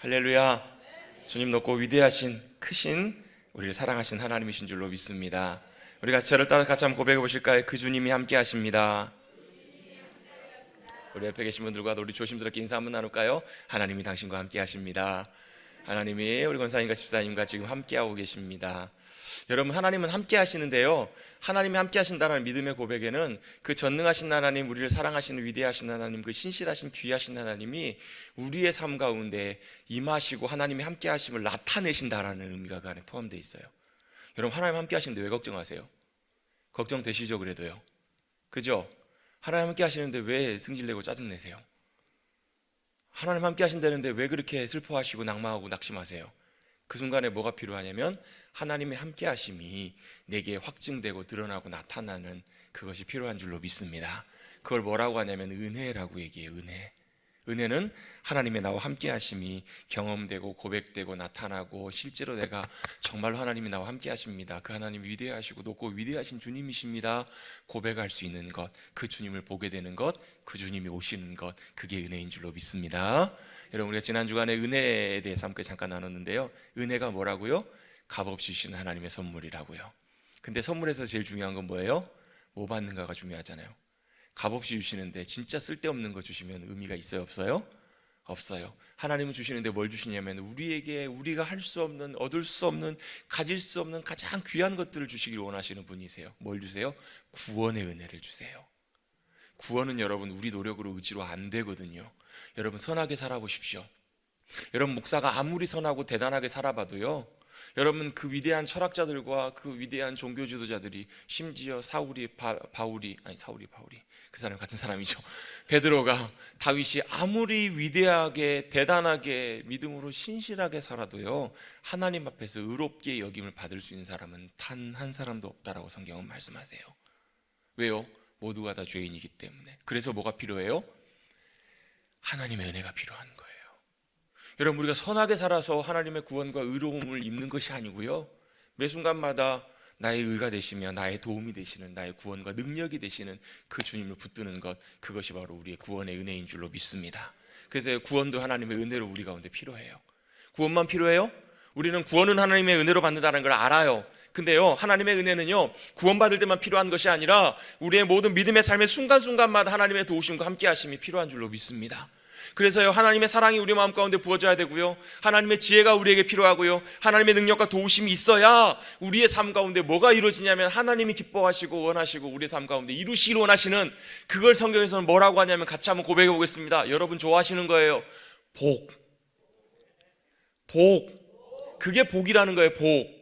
할렐루야. 주님 높고 위대하신 크신 우리를 사랑하신 하나님이신 줄로 믿습니다. 우리가 저를 따라 같이 한번 고백해 보실까요? 그 주님이 함께 하십니다. 우리 옆에 계신 분들과 우리 조심스럽게 인사 한번 나눌까요? 하나님이 당신과 함께 하십니다. 하나님이 우리 권사님과 집사님과 지금 함께하고 계십니다. 여러분, 하나님은 함께 하시는데요, 하나님이 함께 하신다는 믿음의 고백에는 그 전능하신 하나님, 우리를 사랑하시는 위대하신 하나님, 그 신실하신 귀하신 하나님이 우리의 삶 가운데 임하시고 하나님이 함께 하심을 나타내신다라는 의미가 그 안에 포함되어 있어요. 여러분, 하나님 함께 하시는데 왜 걱정하세요? 걱정되시죠? 그래도요, 그죠? 하나님 함께 하시는데 왜 승질내고 짜증내세요? 하나님 함께 하신다는데 왜 그렇게 슬퍼하시고 낙망하고 낙심하세요? 그 순간에 뭐가 필요하냐면 하나님의 함께 하심이 내게 확증되고 드러나고 나타나는 그것이 필요한 줄로 믿습니다. 그걸 뭐라고 하냐면 은혜라고 얘기해요. 은혜는 하나님의 나와 함께 하심이 경험되고 고백되고 나타나고 실제로 내가 정말로 하나님이 나와 함께 하십니다, 그 하나님 위대하시고 높고 위대하신 주님이십니다 고백할 수 있는 것, 그 주님을 보게 되는 것, 그 주님이 오시는 것, 그게 은혜인 줄로 믿습니다. 여러분, 우리가 지난 주간에 은혜에 대해서 함께 잠깐 나눴는데요, 은혜가 뭐라고요? 값없이 주시는 하나님의 선물이라고요. 근데 선물에서 제일 중요한 건 뭐예요? 뭐 받는가가 중요하잖아요. 값없이 주시는데 진짜 쓸데없는 거 주시면 의미가 있어요, 없어요? 없어요. 하나님은 주시는데 뭘 주시냐면 우리에게 우리가 할 수 없는, 얻을 수 없는, 가질 수 없는 가장 귀한 것들을 주시길 원하시는 분이세요. 뭘 주세요? 구원의 은혜를 주세요. 구원은 여러분 우리 노력으로 의지로 안 되거든요. 여러분, 선하게 살아보십시오. 여러분, 목사가 아무리 선하고 대단하게 살아봐도요, 여러분, 그 위대한 철학자들과 그 위대한 종교 지도자들이, 심지어 바울이 그 사람 같은 사람이죠. 베드로가, 다윗이 아무리 위대하게 대단하게 믿음으로 신실하게 살아도요, 하나님 앞에서 의롭게 여김을 받을 수 있는 사람은 단 한 사람도 없다라고 성경은 말씀하세요. 왜요? 모두가 다 죄인이기 때문에. 그래서 뭐가 필요해요? 하나님의 은혜가 필요한 거예요. 여러분, 우리가 선하게 살아서 하나님의 구원과 의로움을 입는 것이 아니고요, 매 순간마다 나의 의가 되시며 나의 도움이 되시는, 나의 구원과 능력이 되시는 그 주님을 붙드는 것, 그것이 바로 우리의 구원의 은혜인 줄로 믿습니다. 그래서 구원도 하나님의 은혜로 우리 가운데 필요해요. 구원만 필요해요? 우리는 구원은 하나님의 은혜로 받는다는 걸 알아요. 근데요, 하나님의 은혜는요, 구원받을 때만 필요한 것이 아니라 우리의 모든 믿음의 삶의 순간순간마다 하나님의 도우심과 함께 하심이 필요한 줄로 믿습니다. 그래서요, 하나님의 사랑이 우리 마음 가운데 부어져야 되고요, 하나님의 지혜가 우리에게 필요하고요, 하나님의 능력과 도우심이 있어야 우리의 삶 가운데 뭐가 이루어지냐면 하나님이 기뻐하시고 원하시고 우리의 삶 가운데 이루시길 원하시는, 그걸 성경에서는 뭐라고 하냐면 같이 한번 고백해 보겠습니다. 여러분 좋아하시는 거예요. 복. 그게 복이라는 거예요. 복.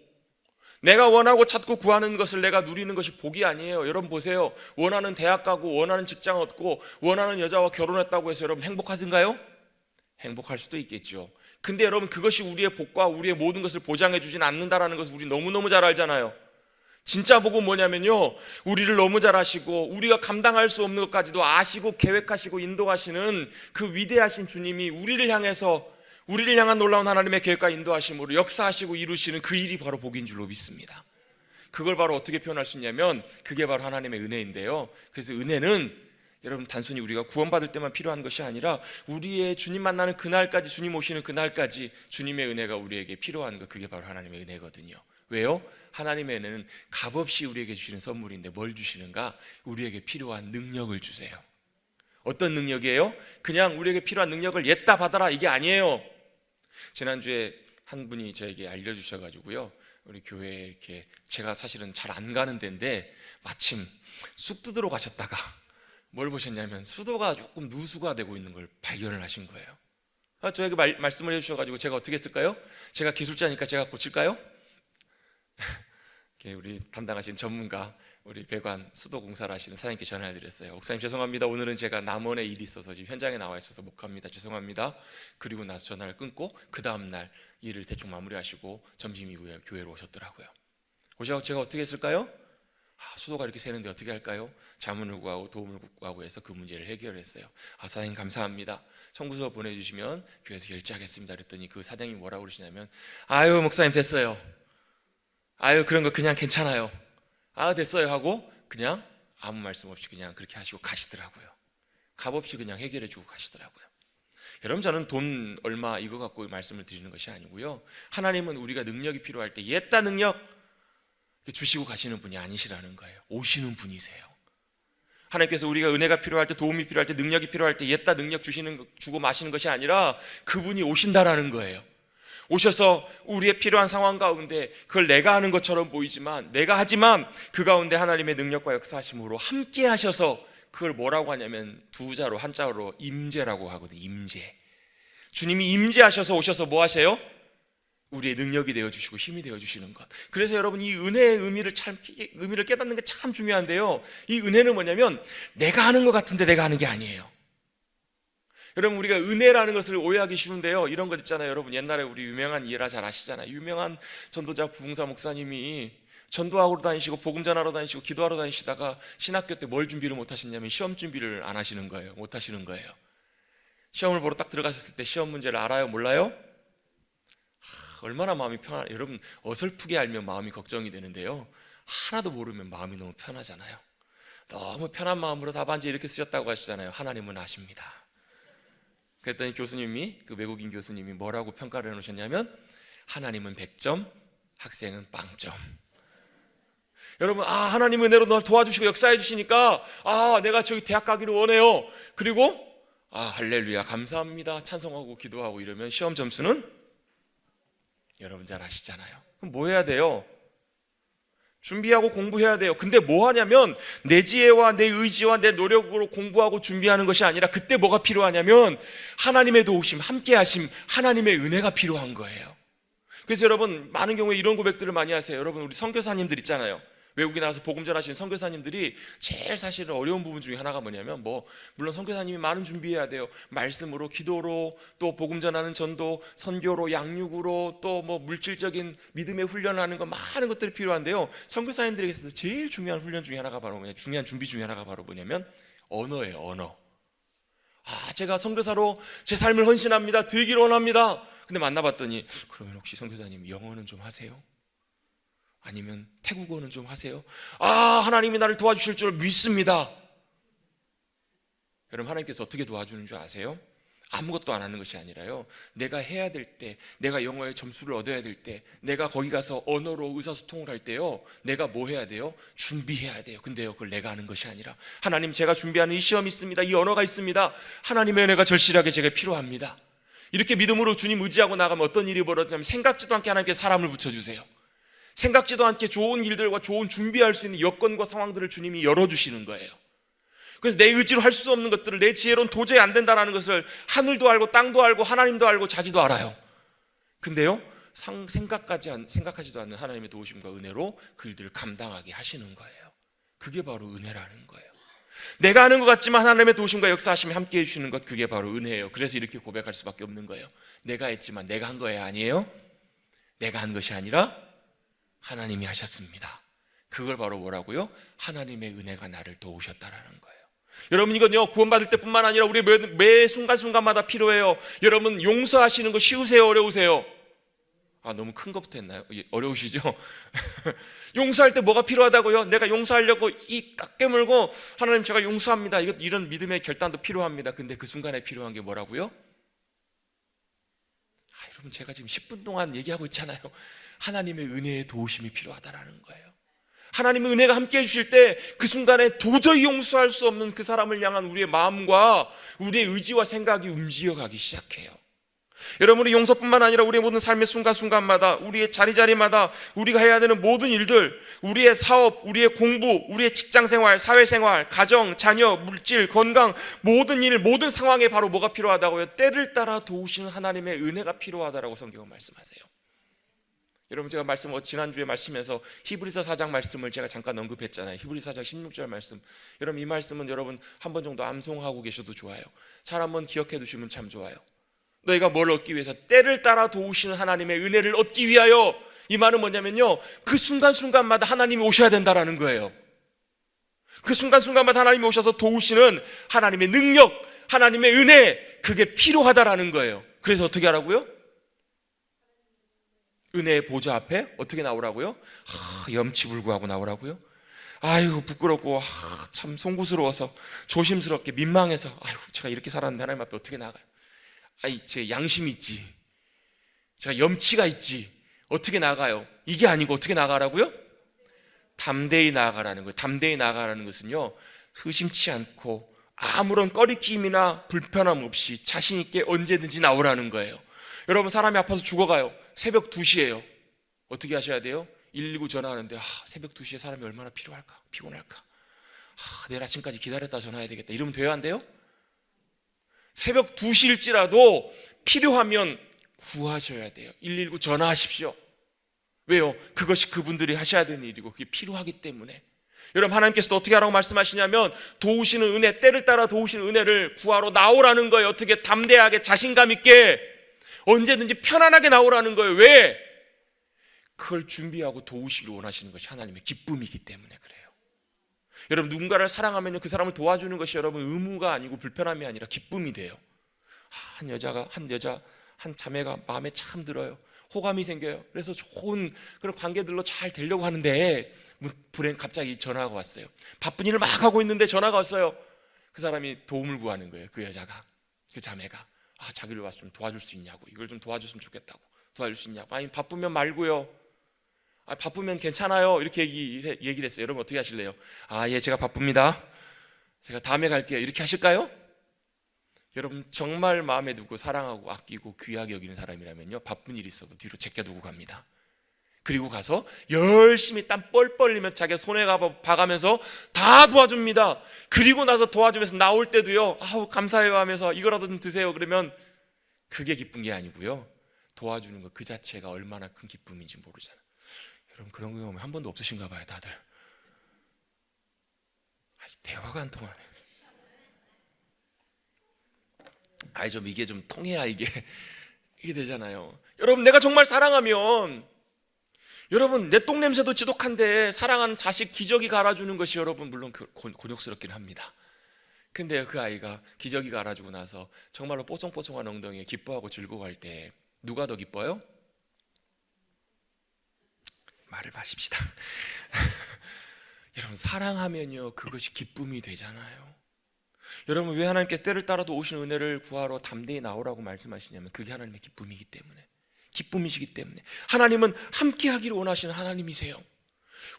내가 원하고 찾고 구하는 것을 내가 누리는 것이 복이 아니에요. 여러분 보세요. 원하는 대학 가고 원하는 직장 얻고 원하는 여자와 결혼했다고 해서 여러분 행복하신가요? 행복할 수도 있겠죠. 근데 여러분, 그것이 우리의 복과 우리의 모든 것을 보장해 주진 않는다라는 것을 우리 너무너무 잘 알잖아요. 진짜 복은 뭐냐면요, 우리를 너무 잘 아시고 우리가 감당할 수 없는 것까지도 아시고 계획하시고 인도하시는 그 위대하신 주님이 우리를 향한 놀라운 하나님의 계획과 인도하심으로 역사하시고 이루시는 그 일이 바로 복인 줄로 믿습니다. 그걸 바로 어떻게 표현할 수 있냐면 그게 바로 하나님의 은혜인데요, 그래서 은혜는 여러분 단순히 우리가 구원받을 때만 필요한 것이 아니라 우리의 주님 만나는 그날까지, 주님 오시는 그날까지 주님의 은혜가 우리에게 필요한 것, 그게 바로 하나님의 은혜거든요. 왜요? 하나님의 은혜는 값없이 우리에게 주시는 선물인데 뭘 주시는가? 우리에게 필요한 능력을 주세요. 어떤 능력이에요? 그냥 우리에게 필요한 능력을 옛다 받아라, 이게 아니에요. 지난주에 한 분이 저에게 알려주셔가지고요, 우리 교회에 이렇게, 제가 사실은 잘 안 가는 데인데 마침 쑥 뜯으러 가셨다가 뭘 보셨냐면 수도가 조금 누수가 되고 있는 걸 발견을 하신 거예요. 저에게 말씀을 해주셔가지고 제가 어떻게 했을까요? 제가 기술자니까 제가 고칠까요? 우리 담당하신 전문가, 우리 배관 수도 공사를 하시는 사장님께 전화를 드렸어요. 목사님 죄송합니다, 오늘은 제가 남원에 일이 있어서 지금 현장에 나와 있어서 못 갑니다, 죄송합니다. 그리고 나서 전화를 끊고 그 다음날 일을 대충 마무리하시고 점심 이후에 교회로 오셨더라고요. 오셔서 제가 어떻게 했을까요? 수도가 이렇게 새는데 어떻게 할까요? 자문을 구하고 도움을 구하고 해서 그 문제를 해결했어요. 사장님 감사합니다, 청구서 보내주시면 교회에서 결제하겠습니다. 그랬더니 그 사장님이 뭐라고 그러시냐면, 아유 목사님 됐어요, 아유 그런 거 그냥 괜찮아요, 됐어요 하고 그냥 아무 말씀 없이 그냥 그렇게 하시고 가시더라고요. 값없이 그냥 해결해 주고 가시더라고요. 여러분, 저는 돈 얼마 이거 갖고 말씀을 드리는 것이 아니고요, 하나님은 우리가 능력이 필요할 때 옛다 능력 주시고 가시는 분이 아니시라는 거예요. 오시는 분이세요. 하나님께서 우리가 은혜가 필요할 때, 도움이 필요할 때, 능력이 필요할 때 옛다 능력 주고 마시는 것이 아니라 그분이 오신다라는 거예요. 오셔서 우리의 필요한 상황 가운데 그걸 내가 하는 것처럼 보이지만, 내가 하지만 그 가운데 하나님의 능력과 역사하심으로 함께 하셔서, 그걸 뭐라고 하냐면 두 자로, 한자로 임재라고 하거든요. 임재. 주님이 임재하셔서 오셔서 뭐 하세요? 우리의 능력이 되어주시고 힘이 되어주시는 것. 그래서 여러분, 이 은혜의 의미를 깨닫는 게 참 중요한데요, 이 은혜는 뭐냐면 내가 하는 것 같은데 내가 하는 게 아니에요. 여러분, 우리가 은혜라는 것을 오해하기 쉬운데요, 이런 것 있잖아요. 여러분, 옛날에 우리 유명한 이해라 잘 아시잖아요. 유명한 전도자 부흥사 목사님이 전도하러 다니시고 복음 전하러 다니시고 기도하러 다니시다가 신학교 때 뭘 준비를 못 하셨냐면 시험 준비를 안 하시는 거예요. 못 하시는 거예요. 시험을 보러 딱 들어가셨을 때 시험 문제를 알아요? 몰라요? 얼마나 마음이 여러분, 어설프게 알면 마음이 걱정이 되는데요, 하나도 모르면 마음이 너무 편하잖아요. 너무 편한 마음으로 답안지 이렇게 쓰셨다고 하시잖아요. 하나님은 아십니다. 그랬더니 교수님이, 그 외국인 교수님이 뭐라고 평가를 해놓으셨냐면 하나님은 100점, 학생은 0점. 여러분, 하나님 은혜로 널 도와주시고 역사해 주시니까 내가 저기 대학 가기를 원해요. 그리고 할렐루야 감사합니다 찬송하고 기도하고 이러면 시험 점수는 여러분 잘 아시잖아요. 그럼 뭐 해야 돼요? 준비하고 공부해야 돼요. 근데 뭐 하냐면 내 지혜와 내 의지와 내 노력으로 공부하고 준비하는 것이 아니라, 그때 뭐가 필요하냐면 하나님의 도우심, 함께 하심, 하나님의 은혜가 필요한 거예요. 그래서 여러분, 많은 경우에 이런 고백들을 많이 하세요. 여러분, 우리 선교사님들 있잖아요. 외국에 나가서 복음 전하시는 선교사님들이 제일 사실은 어려운 부분 중에 하나가 뭐냐면, 물론 선교사님이 많은 준비해야 돼요. 말씀으로, 기도로, 또 복음 전하는 전도, 선교로, 양육으로, 또 물질적인 믿음의 훈련하는 거, 많은 것들이 필요한데요, 선교사님들에게서 제일 중요한 훈련 중에 하나가 바로 중요한 준비 중에 하나가 바로 뭐냐면 언어예요. 언어. 제가 선교사로 제 삶을 헌신합니다, 되길 원합니다. 근데 만나봤더니, 그러면 혹시 선교사님 영어는 좀 하세요? 아니면 태국어는 좀 하세요? 하나님이 나를 도와주실 줄 믿습니다. 여러분, 하나님께서 어떻게 도와주는 줄 아세요? 아무것도 안 하는 것이 아니라요, 내가 해야 될 때, 내가 영어에 점수를 얻어야 될 때, 내가 거기 가서 언어로 의사소통을 할 때요, 내가 뭐 해야 돼요? 준비해야 돼요. 근데요, 그걸 내가 하는 것이 아니라, 하나님, 제가 준비하는 이 시험이 있습니다, 이 언어가 있습니다, 하나님의 은혜가 절실하게 제게 필요합니다. 이렇게 믿음으로 주님 의지하고 나가면 어떤 일이 벌어지냐면, 생각지도 않게 하나님께서 사람을 붙여주세요. 생각지도 않게 좋은 일들과 좋은 준비할 수 있는 여건과 상황들을 주님이 열어주시는 거예요. 그래서 내 의지로 할 수 없는 것들을 내 지혜로는 도저히 안 된다는 것을 하늘도 알고 땅도 알고 하나님도 알고 자기도 알아요. 근데요, 생각하지도 않는 하나님의 도우심과 은혜로 그 일들을 감당하게 하시는 거예요. 그게 바로 은혜라는 거예요. 내가 하는 것 같지만 하나님의 도우심과 역사하심이 함께해 주시는 것, 그게 바로 은혜예요. 그래서 이렇게 고백할 수밖에 없는 거예요. 내가 했지만 내가 한 거예요? 아니에요. 내가 한 것이 아니라 하나님이 하셨습니다. 그걸 바로 뭐라고요? 하나님의 은혜가 나를 도우셨다라는 거예요. 여러분, 이건요, 구원받을 때뿐만 아니라 우리 매 순간순간마다 필요해요. 여러분, 용서하시는 거 쉬우세요? 어려우세요? 너무 큰 것부터 했나요? 어려우시죠? 용서할 때 뭐가 필요하다고요? 내가 용서하려고 입 딱 깨물고, 하나님 제가 용서합니다, 이런 믿음의 결단도 필요합니다. 근데 그 순간에 필요한 게 뭐라고요? 여러분, 제가 지금 10분 동안 얘기하고 있잖아요. 하나님의 은혜의 도우심이 필요하다라는 거예요. 하나님의 은혜가 함께 해주실 때 그 순간에 도저히 용서할 수 없는 그 사람을 향한 우리의 마음과 우리의 의지와 생각이 움직여가기 시작해요. 여러분, 우리 용서뿐만 아니라 우리의 모든 삶의 순간순간마다, 우리의 자리자리마다 우리가 해야 되는 모든 일들, 우리의 사업, 우리의 공부, 우리의 직장생활, 사회생활, 가정, 자녀, 물질, 건강, 모든 일, 모든 상황에 바로 뭐가 필요하다고요? 때를 따라 도우시는 하나님의 은혜가 필요하다라고 성경은 말씀하세요. 여러분, 제가 지난주에 말씀에서 히브리서 4장 말씀을 제가 잠깐 언급했잖아요. 히브리서 4장 16절 말씀. 여러분, 이 말씀은 여러분 한 번 정도 암송하고 계셔도 좋아요. 잘 한번 기억해 두시면 참 좋아요. 너희가 뭘 얻기 위해서? 때를 따라 도우시는 하나님의 은혜를 얻기 위하여. 이 말은 뭐냐면요, 그 순간순간마다 하나님이 오셔야 된다라는 거예요. 그 순간순간마다 하나님이 오셔서 도우시는 하나님의 능력, 하나님의 은혜, 그게 필요하다라는 거예요. 그래서 어떻게 하라고요? 은혜의 보좌 앞에 어떻게 나오라고요? 염치불구하고 나오라고요? 부끄럽고 참 송구스러워서 조심스럽게 민망해서 제가 이렇게 살았는데 하나님 앞에 어떻게 나가요? 아이 제 양심이 있지, 제가 염치가 있지, 어떻게 나가요? 이게 아니고 어떻게 나가라고요? 담대히 나아가라는 거예요. 담대히 나아가라는 것은요, 의심치 않고 아무런 꺼리낌이나 불편함 없이 자신 있게 언제든지 나오라는 거예요. 여러분, 사람이 아파서 죽어가요. 새벽 2시예요. 어떻게 하셔야 돼요? 119 전화하는데 새벽 2시에 사람이 얼마나 필요할까? 피곤할까? 내일 아침까지 기다렸다 전화해야 되겠다. 이러면 돼요, 안 돼요? 새벽 2시일지라도 필요하면 구하셔야 돼요. 119 전화하십시오. 왜요? 그것이 그분들이 하셔야 되는 일이고 그게 필요하기 때문에. 여러분, 하나님께서도 어떻게 하라고 말씀하시냐면 도우시는 은혜, 때를 따라 도우시는 은혜를 구하러 나오라는 거예요. 어떻게? 담대하게 자신감 있게 언제든지 편안하게 나오라는 거예요. 왜? 그걸 준비하고 도우시길 원하시는 것이 하나님의 기쁨이기 때문에 그래요. 여러분, 누군가를 사랑하면 그 사람을 도와주는 것이 여러분 의무가 아니고 불편함이 아니라 기쁨이 돼요. 한 자매가 마음에 참 들어요. 호감이 생겨요. 그래서 좋은 그런 관계들로 잘 되려고 하는데 불행 갑자기 전화가 왔어요. 바쁜 일을 막 하고 있는데 전화가 왔어요. 그 사람이 도움을 구하는 거예요. 그 여자가, 그 자매가 자기를 와서 좀 도와줄 수 있냐고, 이걸 좀 도와줬으면 좋겠다고. 도와줄 수 있냐고. 아니, 바쁘면 말고요. 바쁘면 괜찮아요. 이렇게 얘기를 했어요. 여러분, 어떻게 하실래요? 예, 제가 바쁩니다. 제가 다음에 갈게요. 이렇게 하실까요? 여러분, 정말 마음에 두고 사랑하고 아끼고 귀하게 여기는 사람이라면요, 바쁜 일이 있어도 뒤로 제껴두고 갑니다. 그리고 가서 열심히 땀 뻘뻘 흘리면서 자기가 손에 봐가면서 다 도와줍니다. 그리고 나서 도와주면서 나올 때도요, 감사해요 하면서 이거라도 좀 드세요. 그러면 그게 기쁜 게 아니고요, 도와주는 것 그 자체가 얼마나 큰 기쁨인지 모르잖아요. 여러분, 그런 경험 한 번도 없으신가 봐요, 다들. 대화가 안 통하네. 좀 이게 좀 통해야 이게 되잖아요. 여러분, 내가 정말 사랑하면, 여러분, 내 똥냄새도 지독한데 사랑하는 자식 기저귀 갈아주는 것이 여러분 물론 곤욕스럽긴 합니다. 근데 그 아이가 기저귀 갈아주고 나서 정말로 뽀송뽀송한 엉덩이에 기뻐하고 즐거워할 때 누가 더 기뻐요? 말을 마십시다. 여러분, 사랑하면요 그것이 기쁨이 되잖아요. 여러분, 왜 하나님께서 때를 따라도 오시는 은혜를 구하러 담대히 나오라고 말씀하시냐면 그게 하나님의 기쁨이기 때문에, 기쁨이시기 때문에. 하나님은 함께 하기를 원하시는 하나님이세요.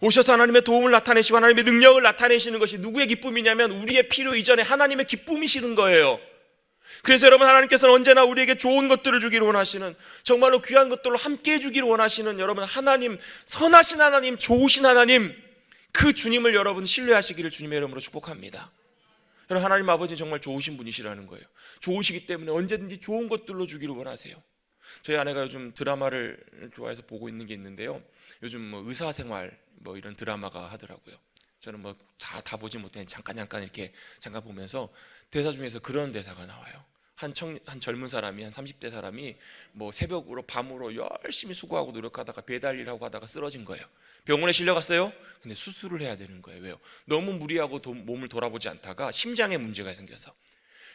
오셔서 하나님의 도움을 나타내시고 하나님의 능력을 나타내시는 것이 누구의 기쁨이냐면 우리의 필요 이전에 하나님의 기쁨이시는 거예요. 그래서 여러분, 하나님께서는 언제나 우리에게 좋은 것들을 주기를 원하시는, 정말로 귀한 것들로 함께 해주기를 원하시는 여러분 하나님, 선하신 하나님, 좋으신 하나님, 그 주님을 여러분 신뢰하시기를 주님의 이름으로 축복합니다. 여러분, 하나님 아버지는 정말 좋으신 분이시라는 거예요. 좋으시기 때문에 언제든지 좋은 것들로 주기를 원하세요. 저희 아내가 요즘 드라마를 좋아해서 보고 있는 게 있는데요, 요즘 의사생활 이런 드라마가 하더라고요. 저는 다 보지 못했는데 잠깐 이렇게 보면서 대사 중에서 그런 대사가 나와요. 한 젊은 사람이, 한 30대 사람이 새벽으로 밤으로 열심히 수고하고 노력하다가 배달 일하고 하다가 쓰러진 거예요. 병원에 실려갔어요. 근데 수술을 해야 되는 거예요. 왜요? 너무 무리하고 몸을 돌아보지 않다가 심장에 문제가 생겨서.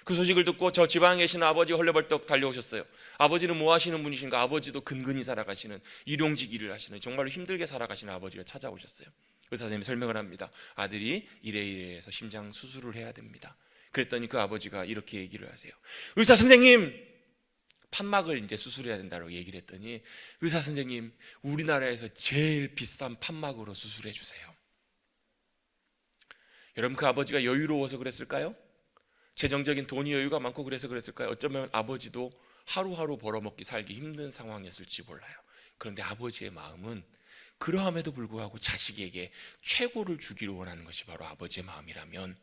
그 소식을 듣고 저 지방에 계신 아버지가 헐레벌떡 달려오셨어요. 아버지는 뭐 하시는 분이신가? 아버지도 근근히 살아가시는, 일용직 일을 하시는, 정말로 힘들게 살아가시는 아버지가 찾아오셨어요. 의사 선생님이 설명을 합니다. 아들이 이래이래해서 심장 수술을 해야 됩니다. 그랬더니 그 아버지가 이렇게 얘기를 하세요. 의사 선생님, 판막을 이제 수술해야 된다고 얘기를 했더니, 의사 선생님, 우리나라에서 제일 비싼 판막으로 수술해 주세요. 여러분, 그 아버지가 여유로워서 그랬을까요? 재정적인 돈이 여유가 많고 그래서 그랬을까요? 어쩌면 아버지도 하루하루 벌어먹기 살기 힘든 상황이었을지 몰라요. 그런데 아버지의 마음은 그러함에도 불구하고 자식에게 최고를 주기를 원하는 것이 바로 아버지의 마음이라면,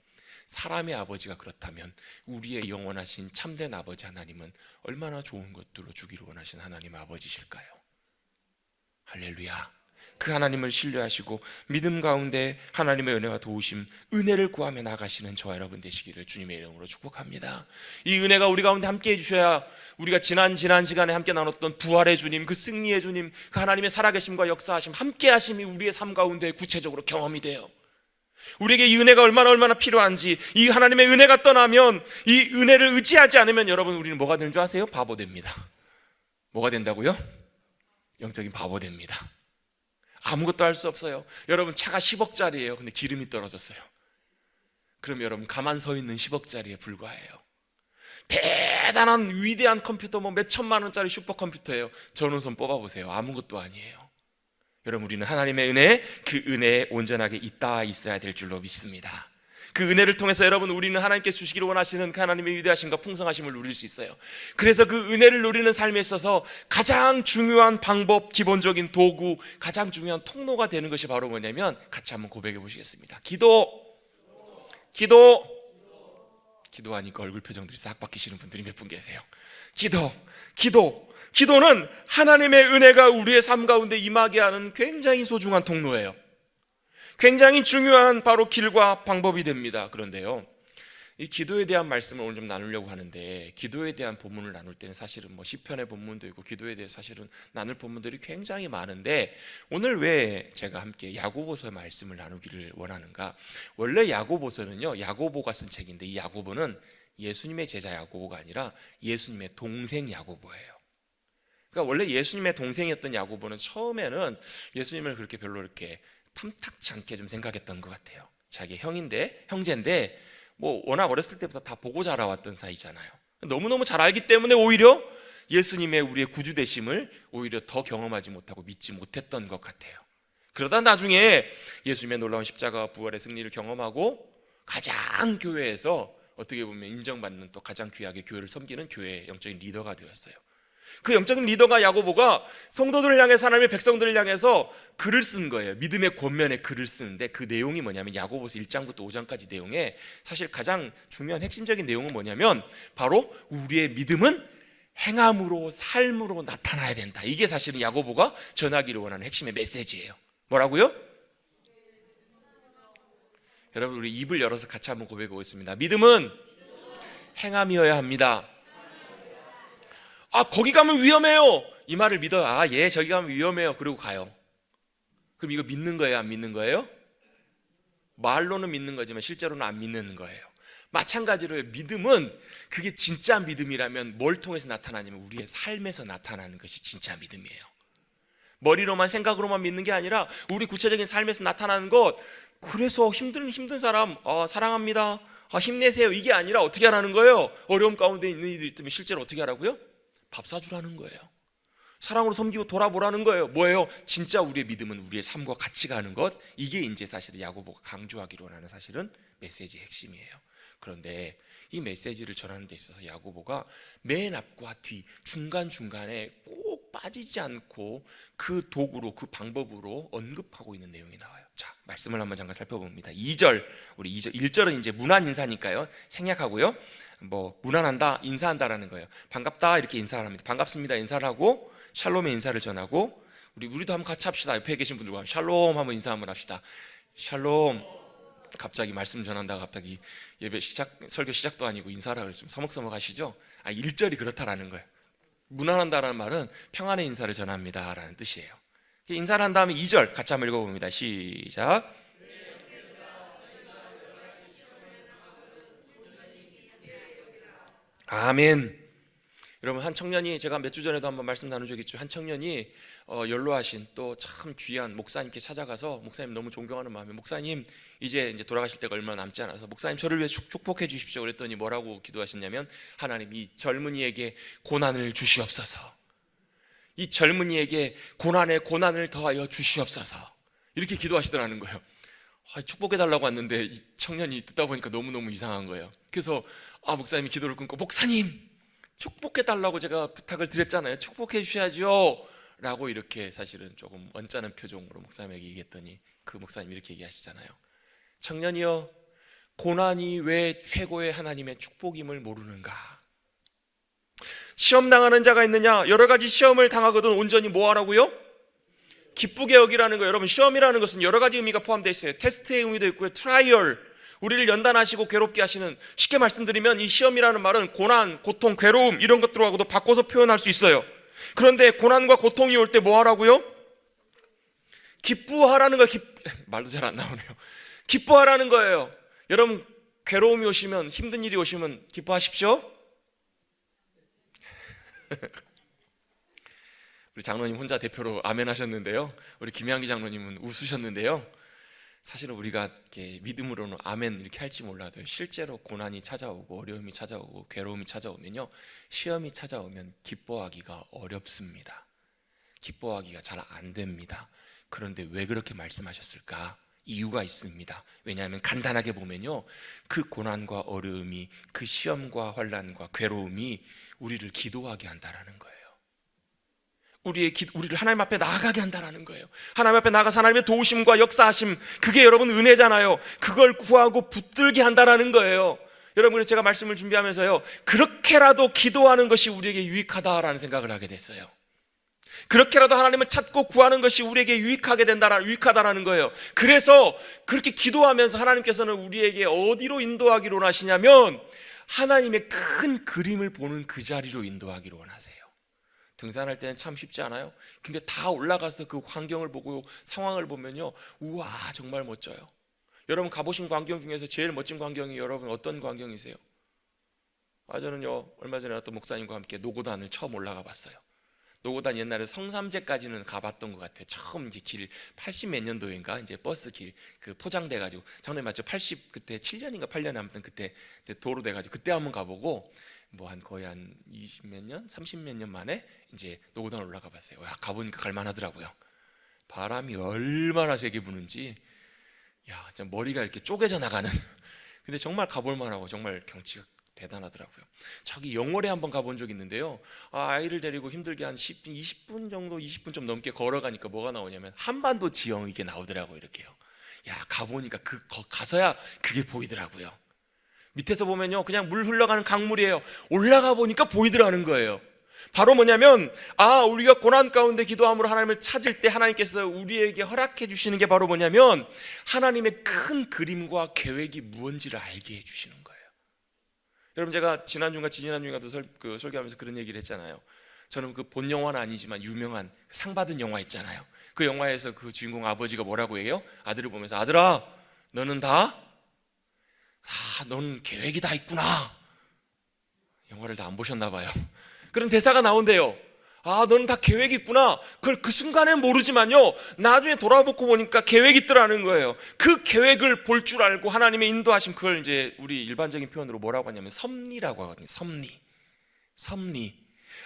사람의 아버지가 그렇다면 우리의 영원하신 참된 아버지 하나님은 얼마나 좋은 것들로 주기를 원하시는 하나님 아버지실까요? 할렐루야. 그 하나님을 신뢰하시고 믿음 가운데 하나님의 은혜와 도우심, 은혜를 구하며 나가시는 저와 여러분 되시기를 주님의 이름으로 축복합니다. 이 은혜가 우리 가운데 함께 해주셔야 우리가 지난 시간에 함께 나눴던 부활의 주님, 그 승리의 주님, 그 하나님의 살아계심과 역사하심, 함께 하심이 우리의 삶 가운데 구체적으로 경험이 돼요. 우리에게 이 은혜가 얼마나 필요한지, 이 하나님의 은혜가 떠나면, 이 은혜를 의지하지 않으면 여러분 우리는 뭐가 되는 줄 아세요? 바보 됩니다. 뭐가 된다고요? 영적인 바보 됩니다. 아무것도 할 수 없어요. 여러분, 차가 10억짜리예요. 근데 기름이 떨어졌어요. 그럼 여러분 가만 서 있는 10억짜리에 불과해요. 대단한 위대한 컴퓨터, 뭐 몇 천만 원짜리 슈퍼컴퓨터예요. 전원선 뽑아보세요. 아무것도 아니에요. 여러분, 우리는 하나님의 은혜, 그 은혜에 온전하게 있어야 될 줄로 믿습니다. 그 은혜를 통해서 여러분, 우리는 하나님께서 주시기를 원하시는 그 하나님의 위대하심과 풍성하심을 누릴 수 있어요. 그래서 그 은혜를 누리는 삶에 있어서 가장 중요한 방법, 기본적인 도구, 가장 중요한 통로가 되는 것이 바로 뭐냐면, 같이 한번 고백해 보시겠습니다. 기도하니까 얼굴 표정들이 싹 바뀌시는 분들이 몇 분 계세요. 기도는 하나님의 은혜가 우리의 삶 가운데 임하게 하는 굉장히 소중한 통로예요. 굉장히 중요한 바로 길과 방법이 됩니다. 그런데요, 이 기도에 대한 말씀을 오늘 좀 나누려고 하는데, 기도에 대한 본문을 나눌 때는 사실은 뭐 시편의 본문도 있고 기도에 대해 사실은 나눌 본문들이 굉장히 많은데, 오늘 왜 제가 함께 야고보서 말씀을 나누기를 원하는가? 원래 야고보서는요, 야고보가 쓴 책인데, 이 야고보는 예수님의 제자 야고보가 아니라 예수님의 동생 야고보예요. 그러니까 원래 예수님의 동생이었던 야고보는 처음에는 예수님을 그렇게 별로 이렇게 탐탁치 않게 좀 생각했던 것 같아요. 자기 형제인데 뭐 워낙 어렸을 때부터 다 보고 자라왔던 사이잖아요. 너무너무 잘 알기 때문에 오히려 예수님의 우리의 구주 되심을 오히려 더 경험하지 못하고 믿지 못했던 것 같아요. 그러다 나중에 예수님의 놀라운 십자가와 부활의 승리를 경험하고 가장 교회에서 어떻게 보면 인정받는, 또 가장 귀하게 교회를 섬기는 교회의 영적인 리더가 되었어요. 그 영적인 리더가 야고보가 성도들을 향해서, 하나님의 백성들을 향해서 글을 쓴 거예요. 믿음의 권면의 글을 쓰는데, 그 내용이 뭐냐면 야고보서 1장부터 5장까지 내용에 사실 가장 중요한 핵심적인 내용은 뭐냐면, 바로 우리의 믿음은 행함으로, 삶으로 나타나야 된다. 이게 사실은 야고보가 전하기를 원하는 핵심의 메시지예요. 뭐라고요? 여러분, 우리 입을 열어서 같이 한번 고백해 보겠습니다. 믿음은 행함이어야 합니다. 거기 가면 위험해요. 이 말을 믿어요. 예, 저기 가면 위험해요. 그리고 가요. 그럼 이거 믿는 거예요, 안 믿는 거예요? 말로는 믿는 거지만 실제로는 안 믿는 거예요. 마찬가지로 믿음은, 그게 진짜 믿음이라면 뭘 통해서 나타나냐면 우리의 삶에서 나타나는 것이 진짜 믿음이에요. 머리로만, 생각으로만 믿는 게 아니라 우리 구체적인 삶에서 나타나는 것. 그래서 힘든 사람 사랑합니다, 힘내세요, 이게 아니라 어떻게 하라는 거예요? 어려움 가운데 있는 일이 있으면 실제로 어떻게 하라고요? 밥 사주라는 거예요. 사랑으로 섬기고 돌아보라는 거예요. 뭐예요? 진짜 우리의 믿음은 우리의 삶과 같이 가는 것. 이게 이제 사실은 야고보가 강조하기로 하는 사실은 메시지의 핵심이에요. 그런데 이 메시지를 전하는 데 있어서 야고보가 맨 앞과 뒤, 중간중간에 꼭 빠지지 않고 그 도구로, 그 방법으로 언급하고 있는 내용이 나와요. 자, 말씀을 한번 잠깐 살펴봅니다. 2절, 우리 2절, 1절은 이제 문안 인사니까요, 생략하고요. 뭐 문안한다, 인사한다라는 거예요. 반갑다 이렇게 인사를 합니다. 반갑습니다 인사를 하고, 샬롬의 인사를 전하고, 우리도 한번 같이 합시다. 옆에 계신 분들과 샬롬 한번 인사 한번 합시다. 샬롬. 갑자기 말씀 전한다가 갑자기 예배 시작, 설교 시작도 아니고 인사라 그랬으면 서먹서먹 하시죠? 1절이 그렇다라는 거예요. 문안한다라는 말은 평안의 인사를 전합니다 라는 뜻이에요. 인사를 한 다음에 2절 같이 한번 읽어봅니다. 시작. 아멘. 여러분, 한 청년이, 제가 몇 주 전에도 한번 말씀 나눈 적이 있죠. 한 청년이 연로하신 또 참 귀한 목사님께 찾아가서, 목사님 너무 존경하는 마음에, 목사님 이제 돌아가실 때가 얼마 남지 않아서 목사님 저를 위해 축복해 주십시오 그랬더니 뭐라고 기도하셨냐면, 하나님 이 젊은이에게 고난을 주시옵소서, 이 젊은이에게 고난을 더하여 주시옵소서, 이렇게 기도하시더라는 거예요. 축복해달라고 왔는데 이 청년이 듣다 보니까 너무너무 이상한 거예요. 그래서 목사님이 기도를 끊고, 목사님 축복해달라고 제가 부탁을 드렸잖아요, 축복해 주셔야죠 라고 이렇게 사실은 조금 언짢은 표정으로 목사님에게 얘기했더니, 그 목사님이 이렇게 얘기하시잖아요. 청년이여, 고난이 왜 최고의 하나님의 축복임을 모르는가? 시험 당하는 자가 있느냐? 여러 가지 시험을 당하거든 온전히 뭐 하라고요? 기쁘게 여기라는 거예요. 여러분, 시험이라는 것은 여러 가지 의미가 포함되어 있어요. 테스트의 의미도 있고요, 트라이얼, 우리를 연단하시고 괴롭게 하시는, 쉽게 말씀드리면 이 시험이라는 말은 고난, 고통, 괴로움 이런 것들하고도 바꿔서 표현할 수 있어요. 그런데 고난과 고통이 올 때 뭐 하라고요? 기뻐하라는 거예요. 말도 잘 안 나오네요. 기뻐하라는 거예요. 여러분, 괴로움이 오시면, 힘든 일이 오시면 기뻐하십시오. 우리 장로님 혼자 대표로 아멘 하셨는데요, 우리 김양기 장로님은 웃으셨는데요, 사실은 우리가 이렇게 믿음으로는 아멘 이렇게 할지 몰라도 실제로 고난이 찾아오고 어려움이 찾아오고 괴로움이 찾아오면요, 시험이 찾아오면 기뻐하기가 어렵습니다. 기뻐하기가 잘 안 됩니다. 그런데 왜 그렇게 말씀하셨을까? 이유가 있습니다. 왜냐하면 간단하게 보면요, 그 고난과 어려움이, 그 시험과 환난과 괴로움이 우리를 기도하게 한다라는 거예요. 우리를 하나님 앞에 나아가게 한다는 거예요. 하나님 앞에 나가서 하나님의 도우심과 역사하심, 그게 여러분 은혜잖아요. 그걸 구하고 붙들게 한다는 거예요. 여러분, 그래서 제가 말씀을 준비하면서요, 그렇게라도 기도하는 것이 우리에게 유익하다라는 생각을 하게 됐어요. 그렇게라도 하나님을 찾고 구하는 것이 우리에게 유익하다라는 거예요. 그래서 그렇게 기도하면서 하나님께서는 우리에게 어디로 인도하기로 원하시냐면 하나님의 큰 그림을 보는 그 자리로 인도하기로 원하세요. 등산할 때는 참 쉽지 않아요? 근데 다 올라가서 그 환경을 보고 상황을 보면요, 우와, 정말 멋져요. 여러분 가보신 광경 중에서 제일 멋진 광경이 여러분 어떤 광경이세요? 저는요, 얼마 전에 어떤 목사님과 함께 노고단을 처음 올라가 봤어요. 노고단 옛날에 성삼재까지는 가봤던 것 같아요. 처음 이제 길 80 몇 년도인가 이제 버스 길 그 포장돼 가지고, 작년에 맞죠? 80 그때 7년인가 8년에 아무튼 그때 도로 돼 가지고 그때 한번 가보고, 뭐 거의 한 20 몇 년, 30 몇 년 만에 이제 노고단 올라가 봤어요. 와, 가보니까 갈만하더라고요. 바람이 얼마나 세게 부는지, 야, 진짜 머리가 이렇게 쪼개져 나가는. 근데 정말 가볼 만하고 정말 경치가 대단하더라고요. 저기 영월에 한번 가본 적이 있는데요, 아이를 데리고 힘들게 한 10분, 20분 정도, 20분 좀 넘게 걸어가니까 뭐가 나오냐면 한반도 지형 이게 나오더라고요. 이렇게요. 야, 가보니까 가서야 그게 보이더라고요. 밑에서 보면요, 그냥 물 흘러가는 강물이에요. 올라가 보니까 보이더라는 거예요. 바로 뭐냐면, 우리가 고난 가운데 기도함으로 하나님을 찾을 때 하나님께서 우리에게 허락해 주시는 게 바로 뭐냐면 하나님의 큰 그림과 계획이 무언지를 알게 해 주시는 거예요. 여러분, 제가 지난주인가 지지난주인가도 설교하면서 그런 얘기를 했잖아요. 저는 그 본 영화는 아니지만 유명한 상 받은 영화 있잖아요. 그 영화에서 그 주인공 아버지가 뭐라고 해요? 아들을 보면서, 아들아, 너는 너는 계획이 다 있구나. 영화를 다 안 보셨나 봐요. 그런 대사가 나온대요. 너는 다 계획이 있구나. 그걸 그 순간엔 모르지만요, 나중에 돌아보고 보니까 계획이 있더라는 거예요. 그 계획을 볼 줄 알고 하나님의 인도하심, 그걸 이제 우리 일반적인 표현으로 뭐라고 하냐면 섭리라고 하거든요. 섭리.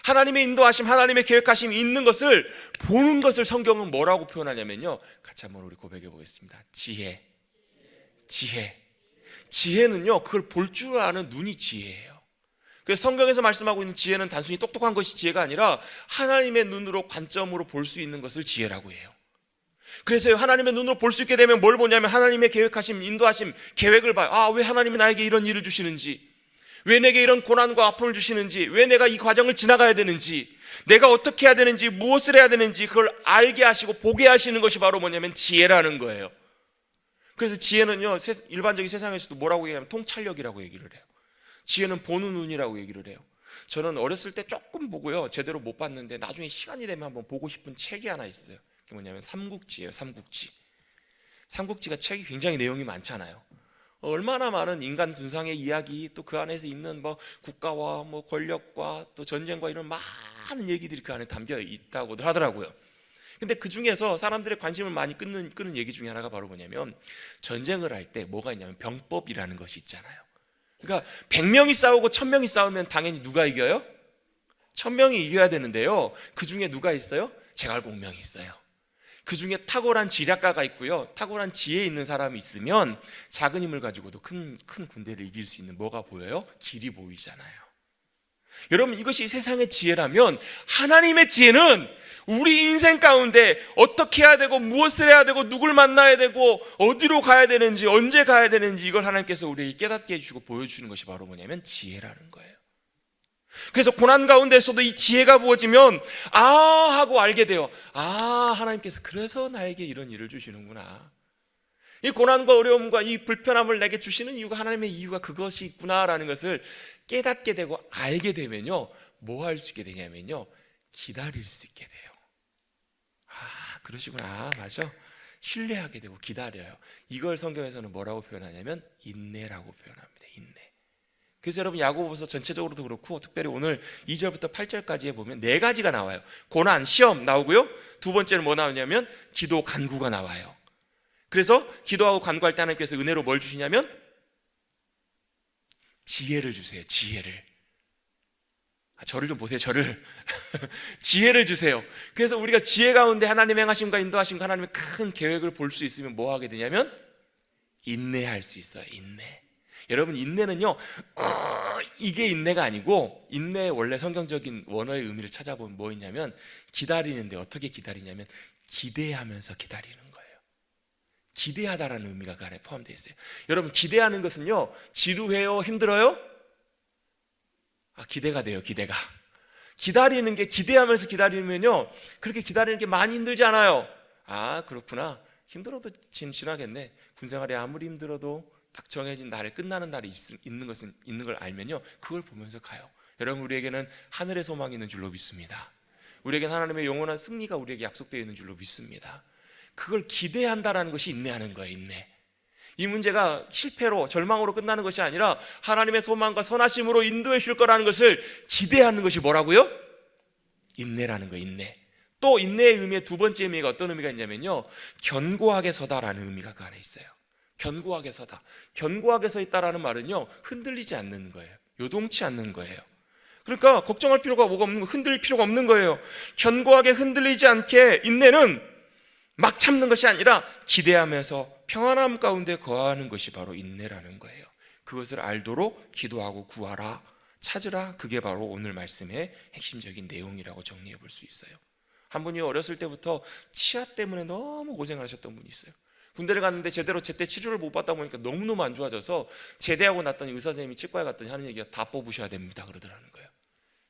하나님의 인도하심, 하나님의 계획하심이 있는 것을 보는 것을 성경은 뭐라고 표현하냐면요, 같이 한번 우리 고백해 보겠습니다. 지혜는요, 그걸 볼 줄 아는 눈이 지혜예요. 그래서 성경에서 말씀하고 있는 지혜는 단순히 똑똑한 것이 지혜가 아니라 하나님의 눈으로, 관점으로 볼 수 있는 것을 지혜라고 해요. 그래서 하나님의 눈으로 볼 수 있게 되면 뭘 보냐면 하나님의 계획하심, 인도하심, 계획을 봐요. 왜 하나님이 나에게 이런 일을 주시는지, 왜 내게 이런 고난과 아픔을 주시는지, 왜 내가 이 과정을 지나가야 되는지, 내가 어떻게 해야 되는지, 무엇을 해야 되는지 그걸 알게 하시고 보게 하시는 것이 바로 뭐냐면 지혜라는 거예요. 그래서 지혜는요, 일반적인 세상에서도 뭐라고 얘기하면 통찰력이라고 얘기를 해요. 지혜는 보는 눈이라고 얘기를 해요. 저는 어렸을 때 조금 보고요, 제대로 못 봤는데 나중에 시간이 되면 한번 보고 싶은 책이 하나 있어요. 그게 뭐냐면 삼국지예요. 삼국지가 책이 굉장히 내용이 많잖아요. 얼마나 많은 인간 군상의 이야기, 또 그 안에서 있는 국가와 권력과 또 전쟁과 이런 많은 얘기들이 그 안에 담겨 있다고도 하더라고요. 근데 그 중에서 사람들의 관심을 많이 끄는 얘기 중에 하나가 바로 뭐냐면, 전쟁을 할 때 뭐가 있냐면 병법이라는 것이 있잖아요. 그러니까 100명이 싸우고 1000명이 싸우면 당연히 누가 이겨요? 1000명이 이겨야 되는데요, 그 중에 누가 있어요? 제갈공명이 있어요. 그 중에 탁월한 지략가가 있고요, 탁월한 지혜 있는 사람이 있으면 작은 힘을 가지고도 큰 군대를 이길 수 있는 뭐가 보여요? 길이 보이잖아요. 여러분, 이것이 세상의 지혜라면 하나님의 지혜는 우리 인생 가운데 어떻게 해야 되고, 무엇을 해야 되고, 누굴 만나야 되고, 어디로 가야 되는지, 언제 가야 되는지, 이걸 하나님께서 우리에게 깨닫게 해주시고 보여주는 것이 바로 뭐냐면 지혜라는 거예요. 그래서 고난 가운데서도 이 지혜가 부어지면 하고 알게 돼요. 하나님께서 그래서 나에게 이런 일을 주시는구나. 이 고난과 어려움과 이 불편함을 내게 주시는 이유가, 하나님의 이유가 그것이 있구나라는 것을 깨닫게 되고 알게 되면요, 뭐 할 수 있게 되냐면요, 기다릴 수 있게 돼요. 그러시구나, 맞아. 신뢰하게 되고 기다려요. 이걸 성경에서는 뭐라고 표현하냐면 인내라고 표현합니다. 인내. 그래서 여러분, 야고보서 전체적으로도 그렇고 특별히 오늘 2절부터 8절까지에 보면 4가지가 나와요. 고난, 시험 나오고요, 두 번째는 뭐 나오냐면 기도, 간구가 나와요. 그래서 기도하고 간구할 때 하나님께서 은혜로 뭘 주시냐면 지혜를 주세요. 지혜를. 저를 좀 보세요. 저를. 지혜를 주세요. 그래서 우리가 지혜 가운데 하나님의 행하심과 인도하심과 하나님의 큰 계획을 볼 수 있으면 뭐 하게 되냐면 인내할 수 있어요. 인내. 여러분, 인내는요, 이게 인내가 아니고, 인내의 원래 성경적인 원어의 의미를 찾아보면 뭐 있냐면 기다리는데, 어떻게 기다리냐면 기대하면서 기다리는 거예요. 기대하다라는 의미가 그 안에 포함되어 있어요. 여러분, 기대하는 것은요, 지루해요? 힘들어요? 기대가 돼요. 기대가. 기다리는 게, 기대하면서 기다리면요, 그렇게 기다리는 게 많이 힘들지 않아요. 그렇구나. 힘들어도 지나겠네. 군생활이 아무리 힘들어도 딱 정해진 날에 끝나는 날이 있는 걸 알면요, 그걸 보면서 가요. 여러분, 우리에게는 하늘의 소망이 있는 줄로 믿습니다. 우리에게는 하나님의 영원한 승리가 우리에게 약속되어 있는 줄로 믿습니다. 그걸 기대한다라는 것이 인내하는 거예요. 인내. 이 문제가 실패로, 절망으로 끝나는 것이 아니라 하나님의 소망과 선하심으로 인도해 줄 거라는 것을 기대하는 것이 뭐라고요? 인내라는 거예요. 인내. 또 인내의 의미의 두 번째 의미가 어떤 의미가 있냐면요, 견고하게 서다라는 의미가 그 안에 있어요. 견고하게 서다. 견고하게 서 있다라는 말은요, 흔들리지 않는 거예요. 요동치 않는 거예요. 그러니까 걱정할 필요가 뭐가 없는 거예요. 흔들릴 필요가 없는 거예요. 견고하게 흔들리지 않게 인내는 막 참는 것이 아니라 기대하면서 평안함 가운데 거하는 것이 바로 인내라는 거예요. 그것을 알도록 기도하고 구하라, 찾으라. 그게 바로 오늘 말씀의 핵심적인 내용이라고 정리해 볼 수 있어요. 한 분이 어렸을 때부터 치아 때문에 너무 고생을 하셨던 분이 있어요. 군대를 갔는데 제대로 제때 치료를 못 받다 보니까 너무너무 안 좋아져서 제대하고 났더니 의사 선생님이 치과에 갔더니 하는 얘기가 다 뽑으셔야 됩니다 그러더라는 거예요.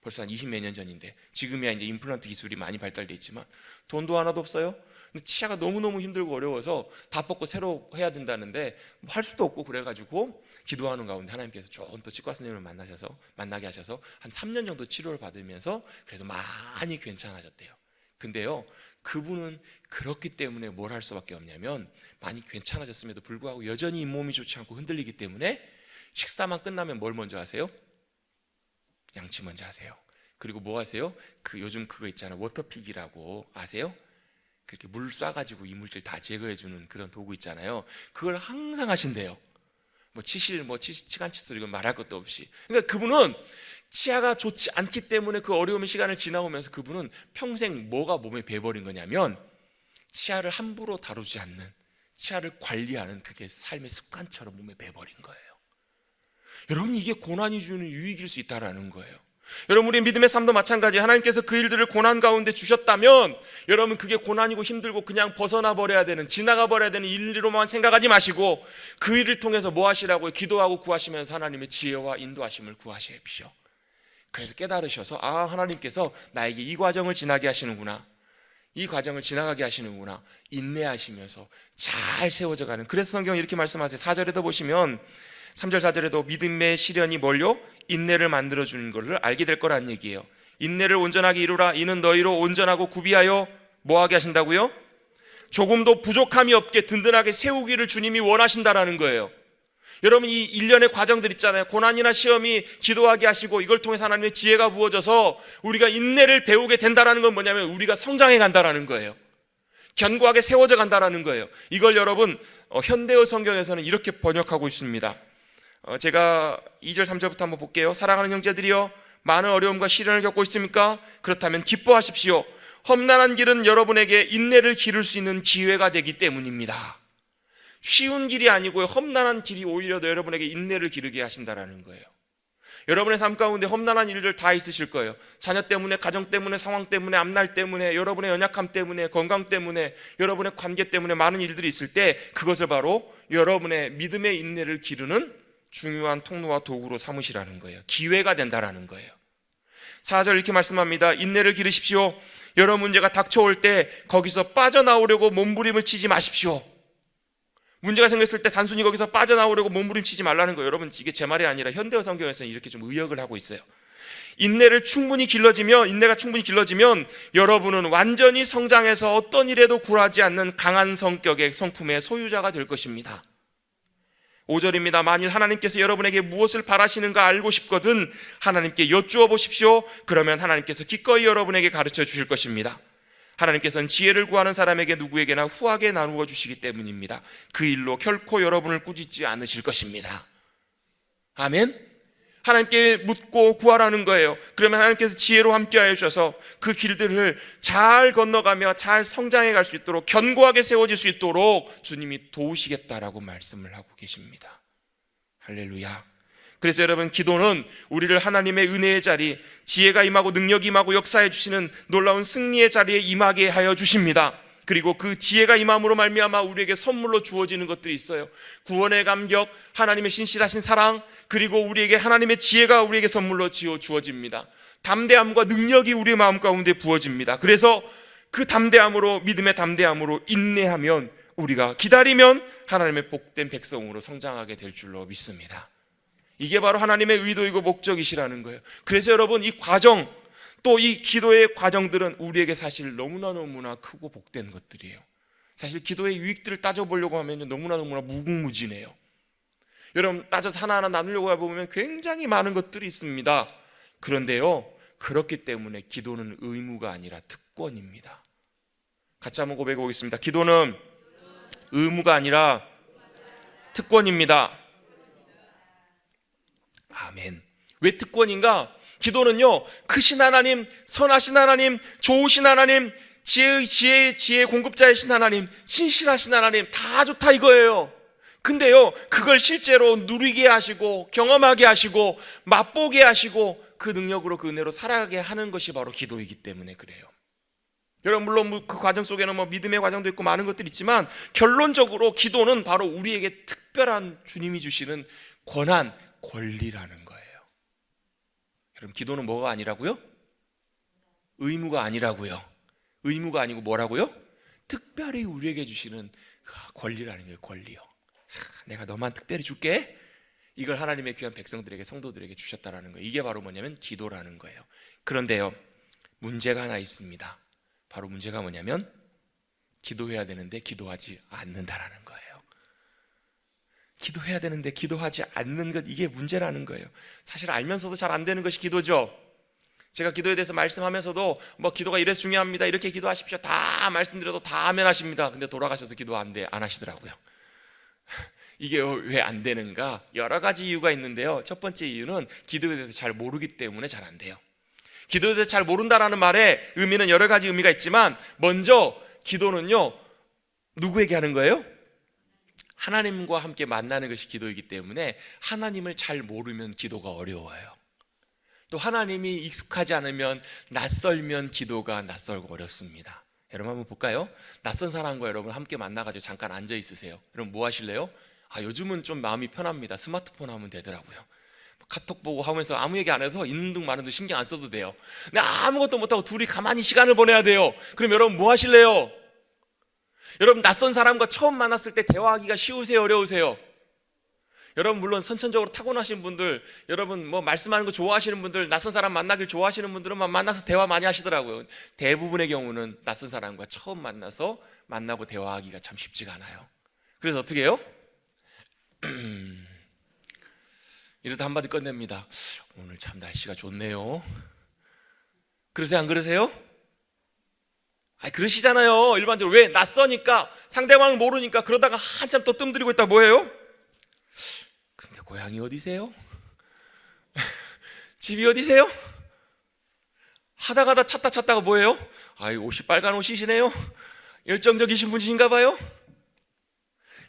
벌써 한 20몇 년 전인데, 지금이야 이제 임플란트 기술이 많이 발달돼 있지만 돈도 하나도 없어요. 근데 치아가 너무너무 힘들고 어려워서 다 뽑고 새로 해야 된다는데 뭐 할 수도 없고, 그래가지고 기도하는 가운데 하나님께서 좋은 또 치과 선생님을 만나게 하셔서 한 3년 정도 치료를 받으면서 그래도 많이 괜찮아졌대요. 근데요, 그분은 그렇기 때문에 뭘 할 수밖에 없냐면, 많이 괜찮아졌음에도 불구하고 여전히 잇몸이 좋지 않고 흔들리기 때문에 식사만 끝나면 뭘 먼저 하세요? 양치 먼저 하세요. 그리고 뭐 하세요? 요즘 그거 있잖아요, 워터픽이라고 아세요? 그렇게 물 쏴가지고 이물질 다 제거해주는 그런 도구 있잖아요. 그걸 항상 하신대요. 치간 칫솔 이건 말할 것도 없이. 그러니까 그분은 치아가 좋지 않기 때문에 그 어려움의 시간을 지나오면서 그분은 평생 뭐가 몸에 배버린 거냐면, 치아를 함부로 다루지 않는, 치아를 관리하는 그게 삶의 습관처럼 몸에 배버린 거예요. 여러분, 이게 고난이 주는 유익일 수 있다라는 거예요. 여러분, 우리 믿음의 삶도 마찬가지. 하나님께서 그 일들을 고난 가운데 주셨다면, 여러분, 그게 고난이고 힘들고 그냥 벗어나 버려야 되는, 지나가 버려야 되는 일로만 생각하지 마시고 그 일을 통해서 뭐 하시라고요? 기도하고 구하시면서 하나님의 지혜와 인도하심을 구하십시오. 그래서 깨달으셔서, 하나님께서 나에게 이 과정을 지나게 하시는구나, 이 과정을 지나가게 하시는구나, 인내하시면서 잘 세워져 가는. 그래서 성경이 이렇게 말씀하세요. 4절에도 보시면, 3절 4절에도 믿음의 시련이 뭘요? 인내를 만들어주는 것을 알게 될 거란 얘기예요. 인내를 온전하게 이루라. 이는 너희로 온전하고 구비하여 뭐하게 하신다고요? 조금도 부족함이 없게 든든하게 세우기를 주님이 원하신다라는 거예요. 여러분, 이 일련의 과정들 있잖아요. 고난이나 시험이 기도하게 하시고 이걸 통해서 하나님의 지혜가 부어져서 우리가 인내를 배우게 된다는 건 뭐냐면, 우리가 성장해 간다라는 거예요. 견고하게 세워져 간다라는 거예요. 이걸 여러분, 현대어 성경에서는 이렇게 번역하고 있습니다. 제가 2절 3절부터 한번 볼게요. 사랑하는 형제들이여, 많은 어려움과 시련을 겪고 있습니까? 그렇다면 기뻐하십시오. 험난한 길은 여러분에게 인내를 기를 수 있는 기회가 되기 때문입니다. 쉬운 길이 아니고요, 험난한 길이 오히려 여러분에게 인내를 기르게 하신다라는 거예요. 여러분의 삶 가운데 험난한 일들 다 있으실 거예요. 자녀 때문에, 가정 때문에, 상황 때문에, 앞날 때문에, 여러분의 연약함 때문에, 건강 때문에, 여러분의 관계 때문에 많은 일들이 있을 때, 그것을 바로 여러분의 믿음의 인내를 기르는 중요한 통로와 도구로 삼으시라는 거예요. 기회가 된다라는 거예요. 4절 이렇게 말씀합니다. 인내를 기르십시오. 여러 문제가 닥쳐올 때 거기서 빠져나오려고 몸부림을 치지 마십시오. 문제가 생겼을 때 단순히 거기서 빠져나오려고 몸부림치지 말라는 거예요. 여러분, 이게 제 말이 아니라 현대어 성경에서는 이렇게 좀 의역을 하고 있어요. 인내가 충분히 길러지면 여러분은 완전히 성장해서 어떤 일에도 굴하지 않는 강한 성격의 성품의 소유자가 될 것입니다. 5절입니다. 만일 하나님께서 여러분에게 무엇을 바라시는가 알고 싶거든 하나님께 여쭈어 보십시오. 그러면 하나님께서 기꺼이 여러분에게 가르쳐 주실 것입니다. 하나님께서는 지혜를 구하는 사람에게 누구에게나 후하게 나누어 주시기 때문입니다. 그 일로 결코 여러분을 꾸짖지 않으실 것입니다. 아멘. 하나님께 묻고 구하라는 거예요. 그러면 하나님께서 지혜로 함께하여 주셔서 그 길들을 잘 건너가며 잘 성장해 갈 수 있도록, 견고하게 세워질 수 있도록 주님이 도우시겠다라고 말씀을 하고 계십니다. 할렐루야. 그래서 여러분, 기도는 우리를 하나님의 은혜의 자리, 지혜가 임하고 능력이 임하고 역사해 주시는 놀라운 승리의 자리에 임하게 하여 주십니다. 그리고 그 지혜가 임함으로 말미암아 우리에게 선물로 주어지는 것들이 있어요. 구원의 감격, 하나님의 신실하신 사랑, 그리고 우리에게 하나님의 지혜가 우리에게 선물로 주어집니다. 담대함과 능력이 우리의 마음 가운데 부어집니다. 그래서 그 담대함으로, 믿음의 담대함으로 인내하면, 우리가 기다리면 하나님의 복된 백성으로 성장하게 될 줄로 믿습니다. 이게 바로 하나님의 의도이고 목적이시라는 거예요. 그래서 여러분, 이 과정, 또 이 기도의 과정들은 우리에게 사실 너무나 크고 복된 것들이에요. 사실 기도의 유익들을 따져보려고 하면 너무나 무궁무진해요. 여러분, 따져서 하나하나 나누려고 해보면 굉장히 많은 것들이 있습니다. 그런데요, 그렇기 때문에 기도는 의무가 아니라 특권입니다. 같이 한번 고백해 보겠습니다. 기도는 의무가 아니라 특권입니다. 아멘. 왜 특권인가? 기도는요, 크신 하나님, 선하신 하나님, 좋으신 하나님, 지혜의 공급자이신 하나님, 신실하신 하나님, 다 좋다 이거예요. 근데요, 그걸 실제로 누리게 하시고 경험하게 하시고 맛보게 하시고 그 능력으로, 그 은혜로 살아가게 하는 것이 바로 기도이기 때문에 그래요. 여러분, 물론 그 과정 속에는 믿음의 과정도 있고 많은 것들이 있지만, 결론적으로 기도는 바로 우리에게 특별한 주님이 주시는 권한, 권리라는 거예요. 여러분, 기도는 뭐가 아니라고요? 의무가 아니라고요. 의무가 아니고 뭐라고요? 특별히 우리에게 주시는 권리라는 거예요. 권리요. 내가 너만 특별히 줄게. 이걸 하나님의 귀한 백성들에게, 성도들에게 주셨다라는 거예요. 이게 바로 뭐냐면 기도라는 거예요. 그런데요, 문제가 하나 있습니다. 바로 문제가 뭐냐면 기도해야 되는데 기도하지 않는다라는 거예요. 기도해야 되는데 기도하지 않는 것, 이게 문제라는 거예요. 사실 알면서도 잘 안 되는 것이 기도죠. 제가 기도에 대해서 말씀하면서도 기도가 이래서 중요합니다, 이렇게 기도하십시오, 다 말씀드려도 다 아멘 하십니다. 근데 돌아가셔서 기도 안 하시더라고요. 이게 왜 안 되는가? 여러 가지 이유가 있는데요. 첫 번째 이유는 기도에 대해서 잘 모르기 때문에 잘 안 돼요. 기도에 대해서 잘 모른다라는 말의 의미는 여러 가지 의미가 있지만, 먼저 기도는요, 누구에게 하는 거예요? 하나님과 함께 만나는 것이 기도이기 때문에 하나님을 잘 모르면 기도가 어려워요. 또 하나님이 익숙하지 않으면, 낯설면 기도가 낯설고 어렵습니다. 여러분, 한번 볼까요? 낯선 사람과 여러분 함께 만나가지고 잠깐 앉아 있으세요. 여러분, 뭐 하실래요? 요즘은 좀 마음이 편합니다. 스마트폰 하면 되더라고요. 카톡 보고 하면서 아무 얘기 안 해도 있는 둥 마는 둥 신경 안 써도 돼요. 근데 아무것도 못하고 둘이 가만히 시간을 보내야 돼요. 그럼 여러분, 뭐 하실래요? 여러분, 낯선 사람과 처음 만났을 때 대화하기가 쉬우세요, 어려우세요? 여러분, 물론 선천적으로 타고나신 분들, 여러분 말씀하는 거 좋아하시는 분들, 낯선 사람 만나길 좋아하시는 분들은 만나서 대화 많이 하시더라고요. 대부분의 경우는 낯선 사람과 처음 만나고 대화하기가 참 쉽지가 않아요. 그래서 어떻게 해요? 이러다 한마디 끝냅니다. 오늘 참 날씨가 좋네요. 그러세요, 안 그러세요? 그러시잖아요. 일반적으로. 왜? 낯서니까, 상대방을 모르니까. 그러다가 한참 또 뜸들이고 있다 뭐예요? 근데 고향이 어디세요? 집이 어디세요? 하다가다 찾다가 뭐예요? 옷이 빨간 옷이시네요. 열정적이신 분이신가 봐요.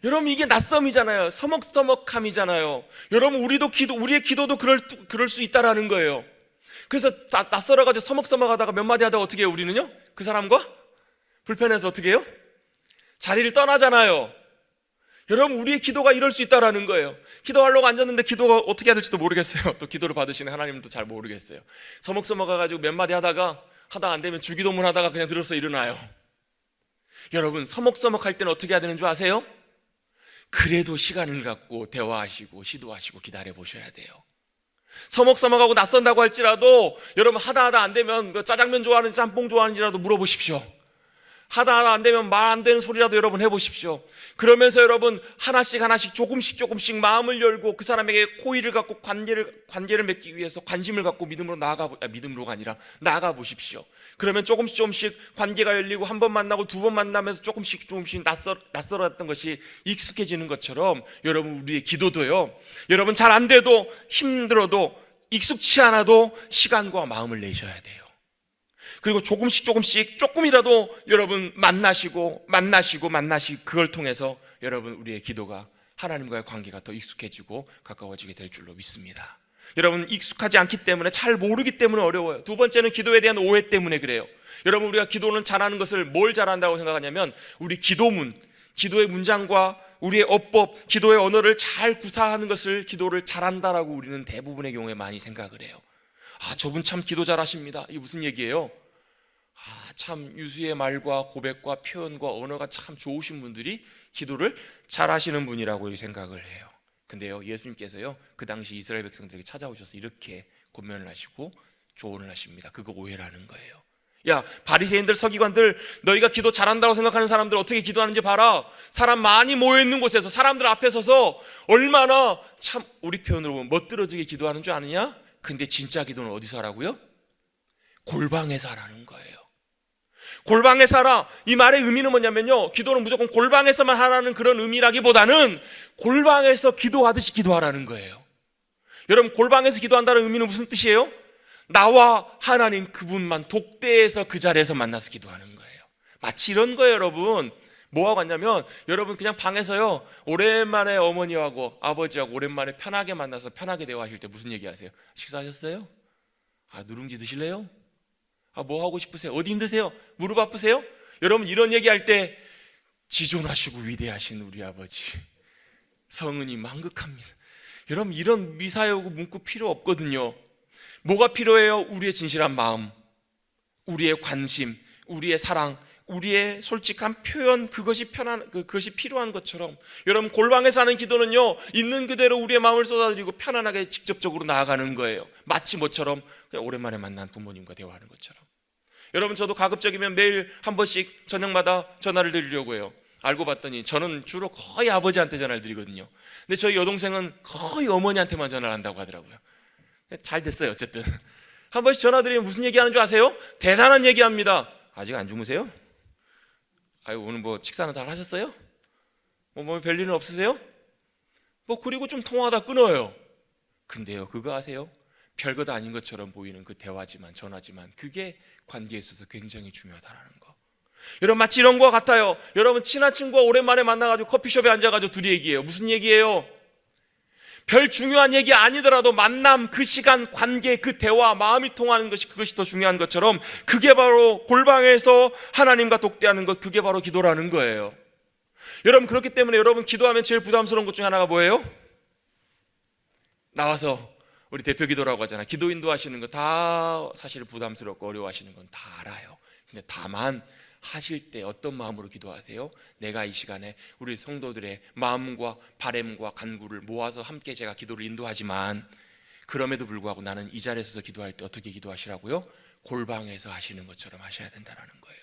여러분, 이게 낯섦이잖아요. 서먹서먹함이잖아요. 여러분, 우리의 기도도 그럴 수 있다라는 거예요. 그래서 낯설어가지고 서먹서먹하다가 몇 마디 하다가 어떻게 해요? 우리는요? 그 사람과 불편해서 어떻게 해요? 자리를 떠나잖아요. 여러분, 우리의 기도가 이럴 수 있다라는 거예요. 기도하려고 앉았는데 기도가 어떻게 해야 될지도 모르겠어요. 또 기도를 받으시는 하나님도 잘 모르겠어요. 서먹서먹해가지고 몇 마디 하다가 안 되면 주기도문 하다가 그냥 들어서 일어나요. 여러분, 서먹서먹할 때는 어떻게 해야 되는 줄 아세요? 그래도 시간을 갖고 대화하시고 시도하시고 기다려 보셔야 돼요. 서먹서먹하고 낯선다고 할지라도 여러분, 하다 안 되면 짜장면 좋아하는지 짬뽕 좋아하는지라도 물어보십시오. 하다 안 되면 말 안 되는 소리라도 여러분 해보십시오. 그러면서 여러분, 하나씩 조금씩 마음을 열고 그 사람에게 호의를 갖고 관계를 맺기 위해서 관심을 갖고 믿음으로가 아니라 나아가 보십시오. 그러면 조금씩 관계가 열리고 한 번 만나고 두 번 만나면서 조금씩 낯설었던 것이 익숙해지는 것처럼 여러분 우리의 기도도요, 여러분 잘 안 돼도 힘들어도 익숙치 않아도 시간과 마음을 내셔야 돼요. 그리고 조금이라도 여러분 만나시고 그걸 통해서 여러분 우리의 기도가 하나님과의 관계가 더 익숙해지고 가까워지게 될 줄로 믿습니다. 여러분 익숙하지 않기 때문에, 잘 모르기 때문에 어려워요. 두 번째는 기도에 대한 오해 때문에 그래요. 여러분 우리가 기도는 잘하는 것을 뭘 잘한다고 생각하냐면 우리 기도문, 기도의 문장과 우리의 어법, 기도의 언어를 잘 구사하는 것을 기도를 잘한다라고 우리는 대부분의 경우에 많이 생각을 해요. 저분 참 기도 잘하십니다. 이게 무슨 얘기예요? 참 유수의 말과 고백과 표현과 언어가 참 좋으신 분들이 기도를 잘하시는 분이라고 생각을 해요. 근데요, 예수님께서요 그 당시 이스라엘 백성들에게 찾아오셔서 이렇게 권면을 하시고 조언을 하십니다. 그거 오해라는 거예요. 야, 바리새인들, 서기관들, 너희가 기도 잘한다고 생각하는 사람들 어떻게 기도하는지 봐라. 사람 많이 모여있는 곳에서 사람들 앞에 서서 얼마나 참 우리 표현으로 보면 멋들어지게 기도하는 줄 아느냐? 근데 진짜 기도는 어디서 하라고요? 골방에서 하라는 거예요. 골방에서 하라. 이 말의 의미는 뭐냐면요, 기도는 무조건 골방에서만 하라는 그런 의미라기보다는 골방에서 기도하듯이 기도하라는 거예요. 여러분, 골방에서 기도한다는 의미는 무슨 뜻이에요? 나와 하나님 그분만 독대해서 그 자리에서 만나서 기도하는 거예요. 마치 이런 거예요. 여러분 뭐하고 같냐면, 여러분 그냥 방에서요 오랜만에 어머니하고 아버지하고 오랜만에 편하게 만나서 편하게 대화하실 때 무슨 얘기 하세요? 식사하셨어요? 누룽지 드실래요? 뭐 하고 싶으세요? 어디 힘드세요? 무릎 아프세요? 여러분 이런 얘기할 때 지존하시고 위대하신 우리 아버지, 성은이 만극합니다. 여러분 이런 미사여구 문구 필요 없거든요. 뭐가 필요해요? 우리의 진실한 마음, 우리의 관심, 우리의 사랑, 우리의 솔직한 표현, 그것이 필요한 것처럼 여러분 골방에서 하는 기도는요, 있는 그대로 우리의 마음을 쏟아드리고 편안하게 직접적으로 나아가는 거예요. 마치 뭐처럼? 그냥 오랜만에 만난 부모님과 대화하는 것처럼. 여러분 저도 가급적이면 매일 한 번씩 저녁마다 전화를 드리려고 해요. 알고 봤더니 저는 주로 거의 아버지한테 전화를 드리거든요. 근데 저희 여동생은 거의 어머니한테만 전화를 한다고 하더라고요. 잘 됐어요. 어쨌든 한 번씩 전화드리면 무슨 얘기하는 줄 아세요? 대단한 얘기합니다. 아직 안 주무세요? 오늘 뭐 식사는 다 하셨어요? 뭐 별일은 없으세요? 그리고 좀 통화하다 끊어요. 근데요, 그거 아세요? 별것 아닌 것처럼 보이는 그 대화지만, 전화지만 그게 관계에 있어서 굉장히 중요하다는 거. 여러분 마치 이런 거 같아요. 여러분 친한 친구가 오랜만에 만나가지고 커피숍에 앉아가지고 둘이 얘기해요. 무슨 얘기예요? 별 중요한 얘기 아니더라도 만남, 그 시간, 관계, 그 대화, 마음이 통하는 것이, 그것이 더 중요한 것처럼 그게 바로 골방에서 하나님과 독대하는 것, 그게 바로 기도라는 거예요. 여러분 그렇기 때문에 여러분 기도하면 제일 부담스러운 것 중에 하나가 뭐예요? 나와서 우리 대표 기도라고 하잖아요. 기도 인도하시는 거 다 사실 부담스럽고 어려워하시는 건 다 알아요. 근데 다만 하실 때 어떤 마음으로 기도하세요? 내가 이 시간에 우리 성도들의 마음과 바램과 간구를 모아서 함께 제가 기도를 인도하지만, 그럼에도 불구하고 나는 이 자리에 서서 기도할 때 어떻게 기도하시라고요? 골방에서 하시는 것처럼 하셔야 된다는 거예요.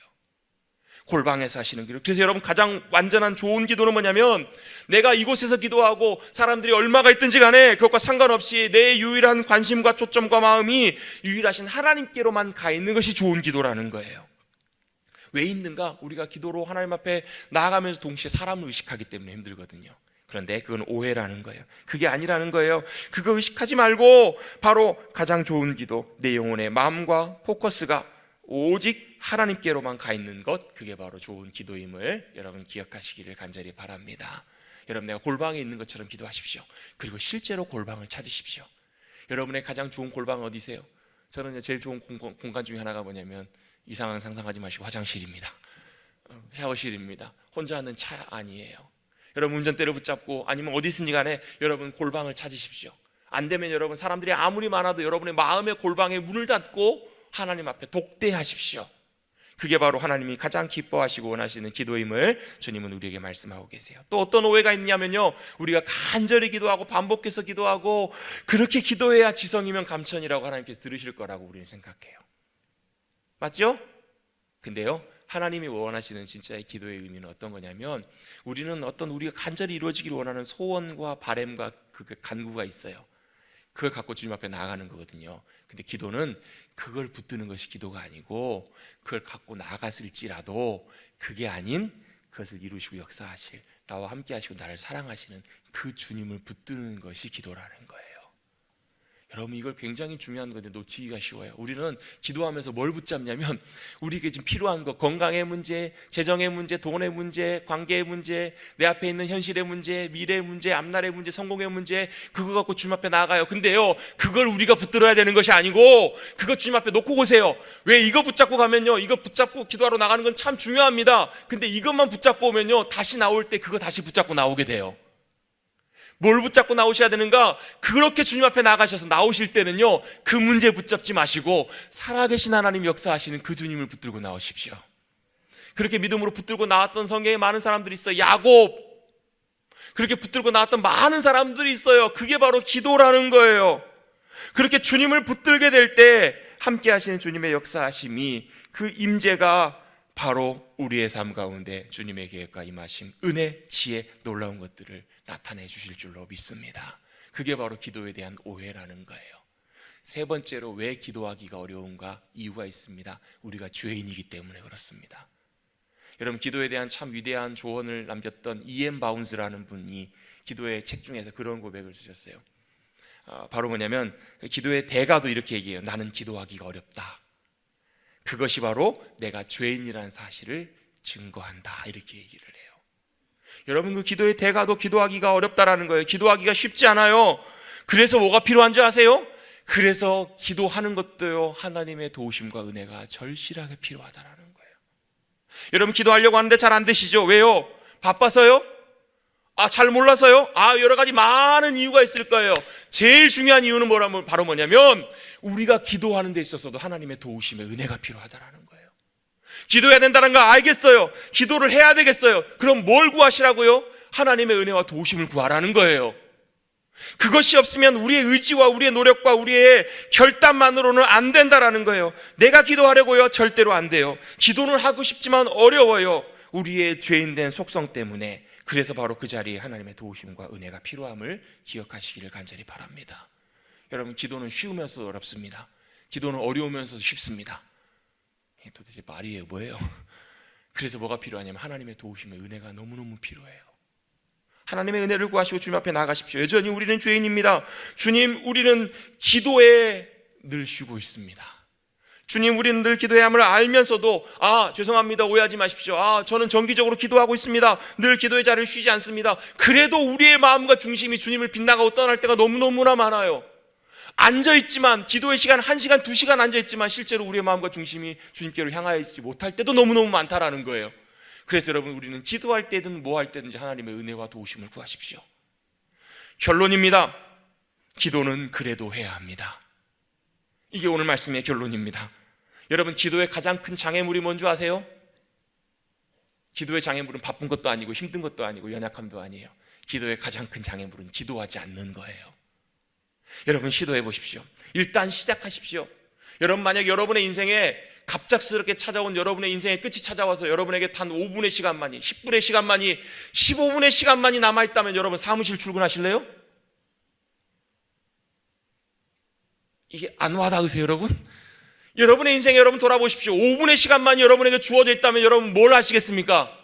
골방에서 하시는 기도. 그래서 여러분 가장 완전한 좋은 기도는 뭐냐면, 내가 이곳에서 기도하고 사람들이 얼마가 있든지 간에 그것과 상관없이 내 유일한 관심과 초점과 마음이 유일하신 하나님께로만 가 있는 것이 좋은 기도라는 거예요. 왜 힘든가? 우리가 기도로 하나님 앞에 나아가면서 동시에 사람을 의식하기 때문에 힘들거든요. 그런데 그건 오해라는 거예요. 그게 아니라는 거예요. 그거 의식하지 말고 바로 가장 좋은 기도, 내 영혼의 마음과 포커스가 오직 하나님께로만 가 있는 것, 그게 바로 좋은 기도임을 여러분 기억하시기를 간절히 바랍니다. 여러분 내가 골방에 있는 것처럼 기도하십시오. 그리고 실제로 골방을 찾으십시오. 여러분의 가장 좋은 골방은 어디세요? 저는 제일 좋은 공간 중에 하나가 뭐냐면, 이상한 상상하지 마시고 화장실입니다. 샤워실입니다. 혼자 하는 차 아니에요. 여러분 운전대를 붙잡고 아니면 어디든지 간에 여러분 골방을 찾으십시오. 안 되면 여러분 사람들이 아무리 많아도 여러분의 마음의 골방에 문을 닫고 하나님 앞에 독대하십시오. 그게 바로 하나님이 가장 기뻐하시고 원하시는 기도임을 주님은 우리에게 말씀하고 계세요. 또 어떤 오해가 있냐면요, 우리가 간절히 기도하고 반복해서 기도하고 그렇게 기도해야 지성이면 감천이라고 하나님께서 들으실 거라고 우리는 생각해요. 맞죠? 근데요, 하나님이 원하시는 진짜의 기도의 의미는 어떤 거냐면, 우리는 어떤 우리가 간절히 이루어지기를 원하는 소원과 바램과 그 간구가 있어요. 그걸 갖고 주님 앞에 나아가는 거거든요. 근데 기도는 그걸 붙드는 것이 기도가 아니고, 그걸 갖고 나아갔을지라도 그게 아닌 그것을 이루시고 역사하실, 나와 함께 하시고 나를 사랑하시는 그 주님을 붙드는 것이 기도라는 거예요. 여러분, 이걸 굉장히 중요한 건데 놓치기가 쉬워요. 우리는 기도하면서 뭘 붙잡냐면, 우리에게 지금 필요한 것, 건강의 문제, 재정의 문제, 돈의 문제, 관계의 문제, 내 앞에 있는 현실의 문제, 미래의 문제, 앞날의 문제, 성공의 문제, 그거 갖고 주님 앞에 나아가요. 근데요, 그걸 우리가 붙들어야 되는 것이 아니고, 그거 주님 앞에 놓고 오세요. 왜? 이거 붙잡고 가면요, 이거 붙잡고 기도하러 나가는 건 참 중요합니다. 근데 이것만 붙잡고 오면요, 다시 나올 때 그거 다시 붙잡고 나오게 돼요. 뭘 붙잡고 나오셔야 되는가? 그렇게 주님 앞에 나가셔서 나오실 때는요, 그 문제 붙잡지 마시고 살아계신 하나님 역사하시는 그 주님을 붙들고 나오십시오. 그렇게 믿음으로 붙들고 나왔던 성경에 많은 사람들이 있어요. 야곱, 그렇게 붙들고 나왔던 많은 사람들이 있어요. 그게 바로 기도라는 거예요. 그렇게 주님을 붙들게 될 때 함께 하시는 주님의 역사하심이, 그 임재가 바로 우리의 삶 가운데 주님의 계획과 임하심, 은혜, 지혜, 놀라운 것들을 나타내 주실 줄로 믿습니다. 그게 바로 기도에 대한 오해라는 거예요. 세 번째로 왜 기도하기가 어려운가? 이유가 있습니다. 우리가 죄인이기 때문에 그렇습니다. 여러분, 기도에 대한 참 위대한 조언을 남겼던 E.M. 바운스라는 분이 기도의 책 중에서 그런 고백을 쓰셨어요. 바로 뭐냐면, 기도의 대가도 이렇게 얘기해요. 나는 기도하기가 어렵다. 그것이 바로 내가 죄인이라는 사실을 증거한다. 이렇게 얘기를 해요. 여러분, 그 기도의 대가도 기도하기가 어렵다라는 거예요. 기도하기가 쉽지 않아요. 그래서 뭐가 필요한 줄 아세요? 그래서 기도하는 것도요, 하나님의 도우심과 은혜가 절실하게 필요하다라는 거예요. 여러분, 기도하려고 하는데 잘 안 되시죠? 왜요? 바빠서요? 잘 몰라서요? 여러 가지 많은 이유가 있을 거예요. 제일 중요한 이유는 바로 뭐냐면, 우리가 기도하는 데 있어서도 하나님의 도우심의 은혜가 필요하다라는 거예요. 기도해야 된다는 거 알겠어요. 기도를 해야 되겠어요. 그럼 뭘 구하시라고요? 하나님의 은혜와 도우심을 구하라는 거예요. 그것이 없으면 우리의 의지와 우리의 노력과 우리의 결단만으로는 안 된다라는 거예요. 내가 기도하려고요? 절대로 안 돼요. 기도는 하고 싶지만 어려워요. 우리의 죄인된 속성 때문에. 그래서 바로 그 자리에 하나님의 도우심과 은혜가 필요함을 기억하시기를 간절히 바랍니다. 여러분, 기도는 쉬우면서도 어렵습니다. 기도는 어려우면서도 쉽습니다. 도대체 말이에요, 뭐예요? 그래서 뭐가 필요하냐면 하나님의 도우심의 은혜가 너무너무 필요해요. 하나님의 은혜를 구하시고 주님 앞에 나가십시오. 여전히 우리는 죄인입니다. 주님, 우리는 기도에 늘 쉬고 있습니다. 주님, 우리는 늘 기도해야 함을 알면서도 죄송합니다, 오해하지 마십시오. 저는 정기적으로 기도하고 있습니다. 늘 기도의 자리를 쉬지 않습니다. 그래도 우리의 마음과 중심이 주님을 빗나가고 떠날 때가 너무너무나 많아요. 앉아있지만, 기도의 시간 1시간, 2시간 앉아있지만 실제로 우리의 마음과 중심이 주님께로 향하여 있지 못할 때도 너무너무 많다라는 거예요. 그래서 여러분, 우리는 기도할 때든 뭐 할 때든지 하나님의 은혜와 도우심을 구하십시오. 결론입니다. 기도는 그래도 해야 합니다. 이게 오늘 말씀의 결론입니다. 여러분, 기도의 가장 큰 장애물이 뭔지 아세요? 기도의 장애물은 바쁜 것도 아니고 힘든 것도 아니고 연약함도 아니에요. 기도의 가장 큰 장애물은 기도하지 않는 거예요. 여러분, 시도해 보십시오. 일단 시작하십시오. 여러분, 만약 여러분의 인생에 갑작스럽게 찾아온 여러분의 인생의 끝이 찾아와서 여러분에게 단 5분의 시간만이, 10분의 시간만이, 15분의 시간만이 남아있다면 여러분 사무실 출근하실래요? 이게 안 와닿으세요, 여러분? 여러분의 인생에 여러분 돌아보십시오. 5분의 시간만이 여러분에게 주어져 있다면 여러분 뭘 하시겠습니까?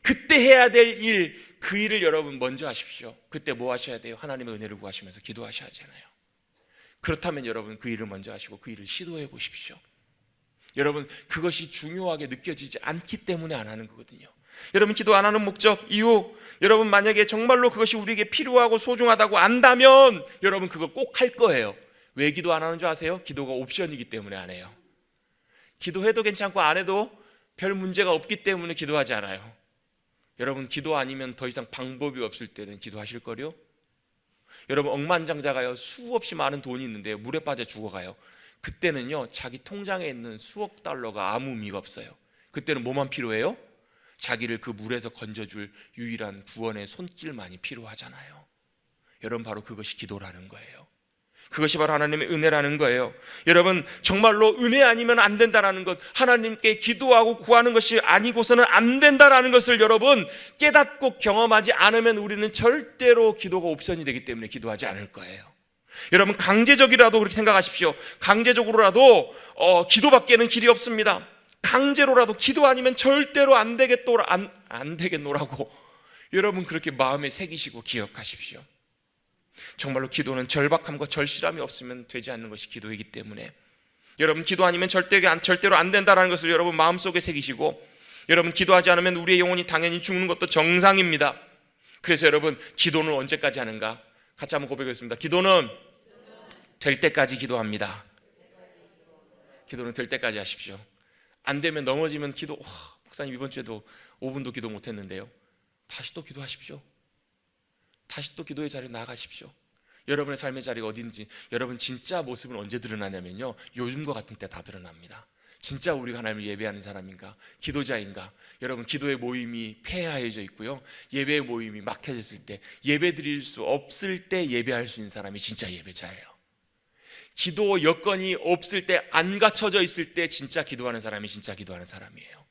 그때 해야 될 일, 그 일을 여러분 먼저 하십시오. 그때 뭐 하셔야 돼요? 하나님의 은혜를 구하시면서 기도하셔야 하잖아요. 그렇다면 여러분 그 일을 먼저 하시고 그 일을 시도해 보십시오. 여러분, 그것이 중요하게 느껴지지 않기 때문에 안 하는 거거든요. 여러분, 기도 안 하는 목적, 이유, 여러분 만약에 정말로 그것이 우리에게 필요하고 소중하다고 안다면 여러분 그거 꼭 할 거예요. 왜 기도 안 하는 줄 아세요? 기도가 옵션이기 때문에 안 해요. 기도해도 괜찮고 안 해도 별 문제가 없기 때문에 기도하지 않아요. 여러분, 기도 아니면 더 이상 방법이 없을 때는 기도하실 거요? 여러분, 억만장자가요, 수없이 많은 돈이 있는데 물에 빠져 죽어가요. 그때는요, 자기 통장에 있는 수억 달러가 아무 의미가 없어요. 그때는 뭐만 필요해요? 자기를 그 물에서 건져줄 유일한 구원의 손길만이 필요하잖아요. 여러분, 바로 그것이 기도라는 거예요. 그것이 바로 하나님의 은혜라는 거예요. 여러분, 정말로 은혜 아니면 안 된다라는 것, 하나님께 기도하고 구하는 것이 아니고서는 안 된다라는 것을 여러분 깨닫고 경험하지 않으면 우리는 절대로 기도가 옵션이 되기 때문에 기도하지 않을 거예요. 여러분, 강제적이라도 그렇게 생각하십시오. 강제적으로라도 기도밖에는 길이 없습니다. 강제로라도 기도 아니면 절대로 안 되겠노라고 여러분 그렇게 마음에 새기시고 기억하십시오. 정말로 기도는 절박함과 절실함이 없으면 되지 않는 것이 기도이기 때문에 여러분, 기도 아니면 절대로 안 된다는 것을 여러분 마음속에 새기시고, 여러분 기도하지 않으면 우리의 영혼이 당연히 죽는 것도 정상입니다. 그래서 여러분, 기도는 언제까지 하는가? 같이 한번 고백하겠습니다. 기도는 될 때까지 기도합니다. 기도는 될 때까지 하십시오. 안 되면 넘어지면 목사님 이번 주에도 5분도 기도 못했는데요. 다시 또 기도하십시오. 다시 또 기도의 자리에 나아가십시오. 여러분의 삶의 자리가 어딘지, 여러분 진짜 모습은 언제 드러나냐면요, 요즘과 같은 때 다 드러납니다. 진짜 우리가 하나님을 예배하는 사람인가, 기도자인가. 여러분, 기도의 모임이 폐하여져 있고요, 예배의 모임이 막혀졌을 때, 예배 드릴 수 없을 때 예배할 수 있는 사람이 진짜 예배자예요. 기도 여건이 없을 때, 안 갖춰져 있을 때 진짜 기도하는 사람이 진짜 기도하는 사람이에요.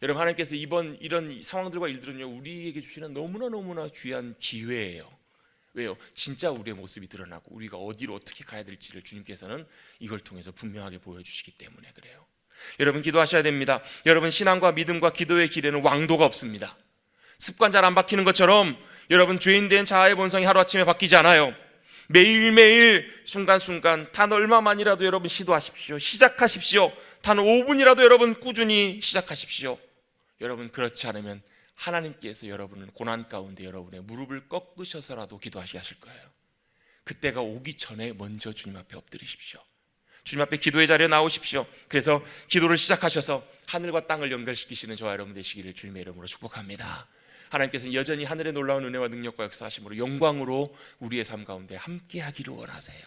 여러분, 하나님께서 이런 상황들과 일들은요, 우리에게 주시는 너무나 귀한 기회예요. 왜요? 진짜 우리의 모습이 드러나고 우리가 어디로 어떻게 가야 될지를 주님께서는 이걸 통해서 분명하게 보여주시기 때문에 그래요. 여러분, 기도하셔야 됩니다. 여러분, 신앙과 믿음과 기도의 길에는 왕도가 없습니다. 습관 잘 안 바뀌는 것처럼 여러분, 죄인된 자아의 본성이 하루아침에 바뀌지 않아요. 매일매일 순간순간 단 얼마만이라도 여러분 시도하십시오. 시작하십시오. 단 5분이라도 여러분 꾸준히 시작하십시오. 여러분, 그렇지 않으면 하나님께서 여러분을 고난 가운데 여러분의 무릎을 꺾으셔서라도 기도하셔야 하실 거예요. 그때가 오기 전에 먼저 주님 앞에 엎드리십시오. 주님 앞에 기도의 자리에 나오십시오. 그래서 기도를 시작하셔서 하늘과 땅을 연결시키시는 저와 여러분 되시기를 주님의 이름으로 축복합니다. 하나님께서는 여전히 하늘의 놀라운 은혜와 능력과 역사하심으로 영광으로 우리의 삶 가운데 함께 하기를 원하세요.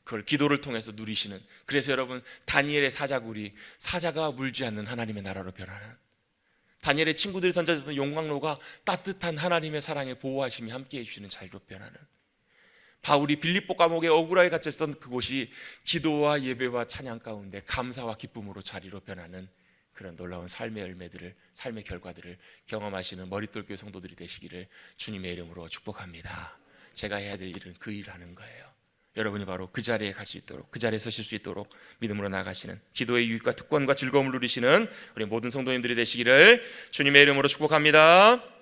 그걸 기도를 통해서 누리시는, 그래서 여러분, 다니엘의 사자굴이 사자가 물지 않는 하나님의 나라로 변하는, 다니엘의 친구들이 던져줬던 용광로가 따뜻한 하나님의 사랑의 보호하심이 함께해 주시는 자리로 변하는, 바울이 빌립보 감옥에 억울하게 갇혔던 그곳이 기도와 예배와 찬양 가운데 감사와 기쁨으로 자리로 변하는 그런 놀라운 삶의 열매들을, 삶의 결과들을 경험하시는 머릿돌교회 성도들이 되시기를 주님의 이름으로 축복합니다. 제가 해야 될 일은 그 일을 하는 거예요. 여러분이 바로 그 자리에 갈 수 있도록, 그 자리에 서실 수 있도록 믿음으로 나아가시는, 기도의 유익과 특권과 즐거움을 누리시는 우리 모든 성도님들이 되시기를 주님의 이름으로 축복합니다.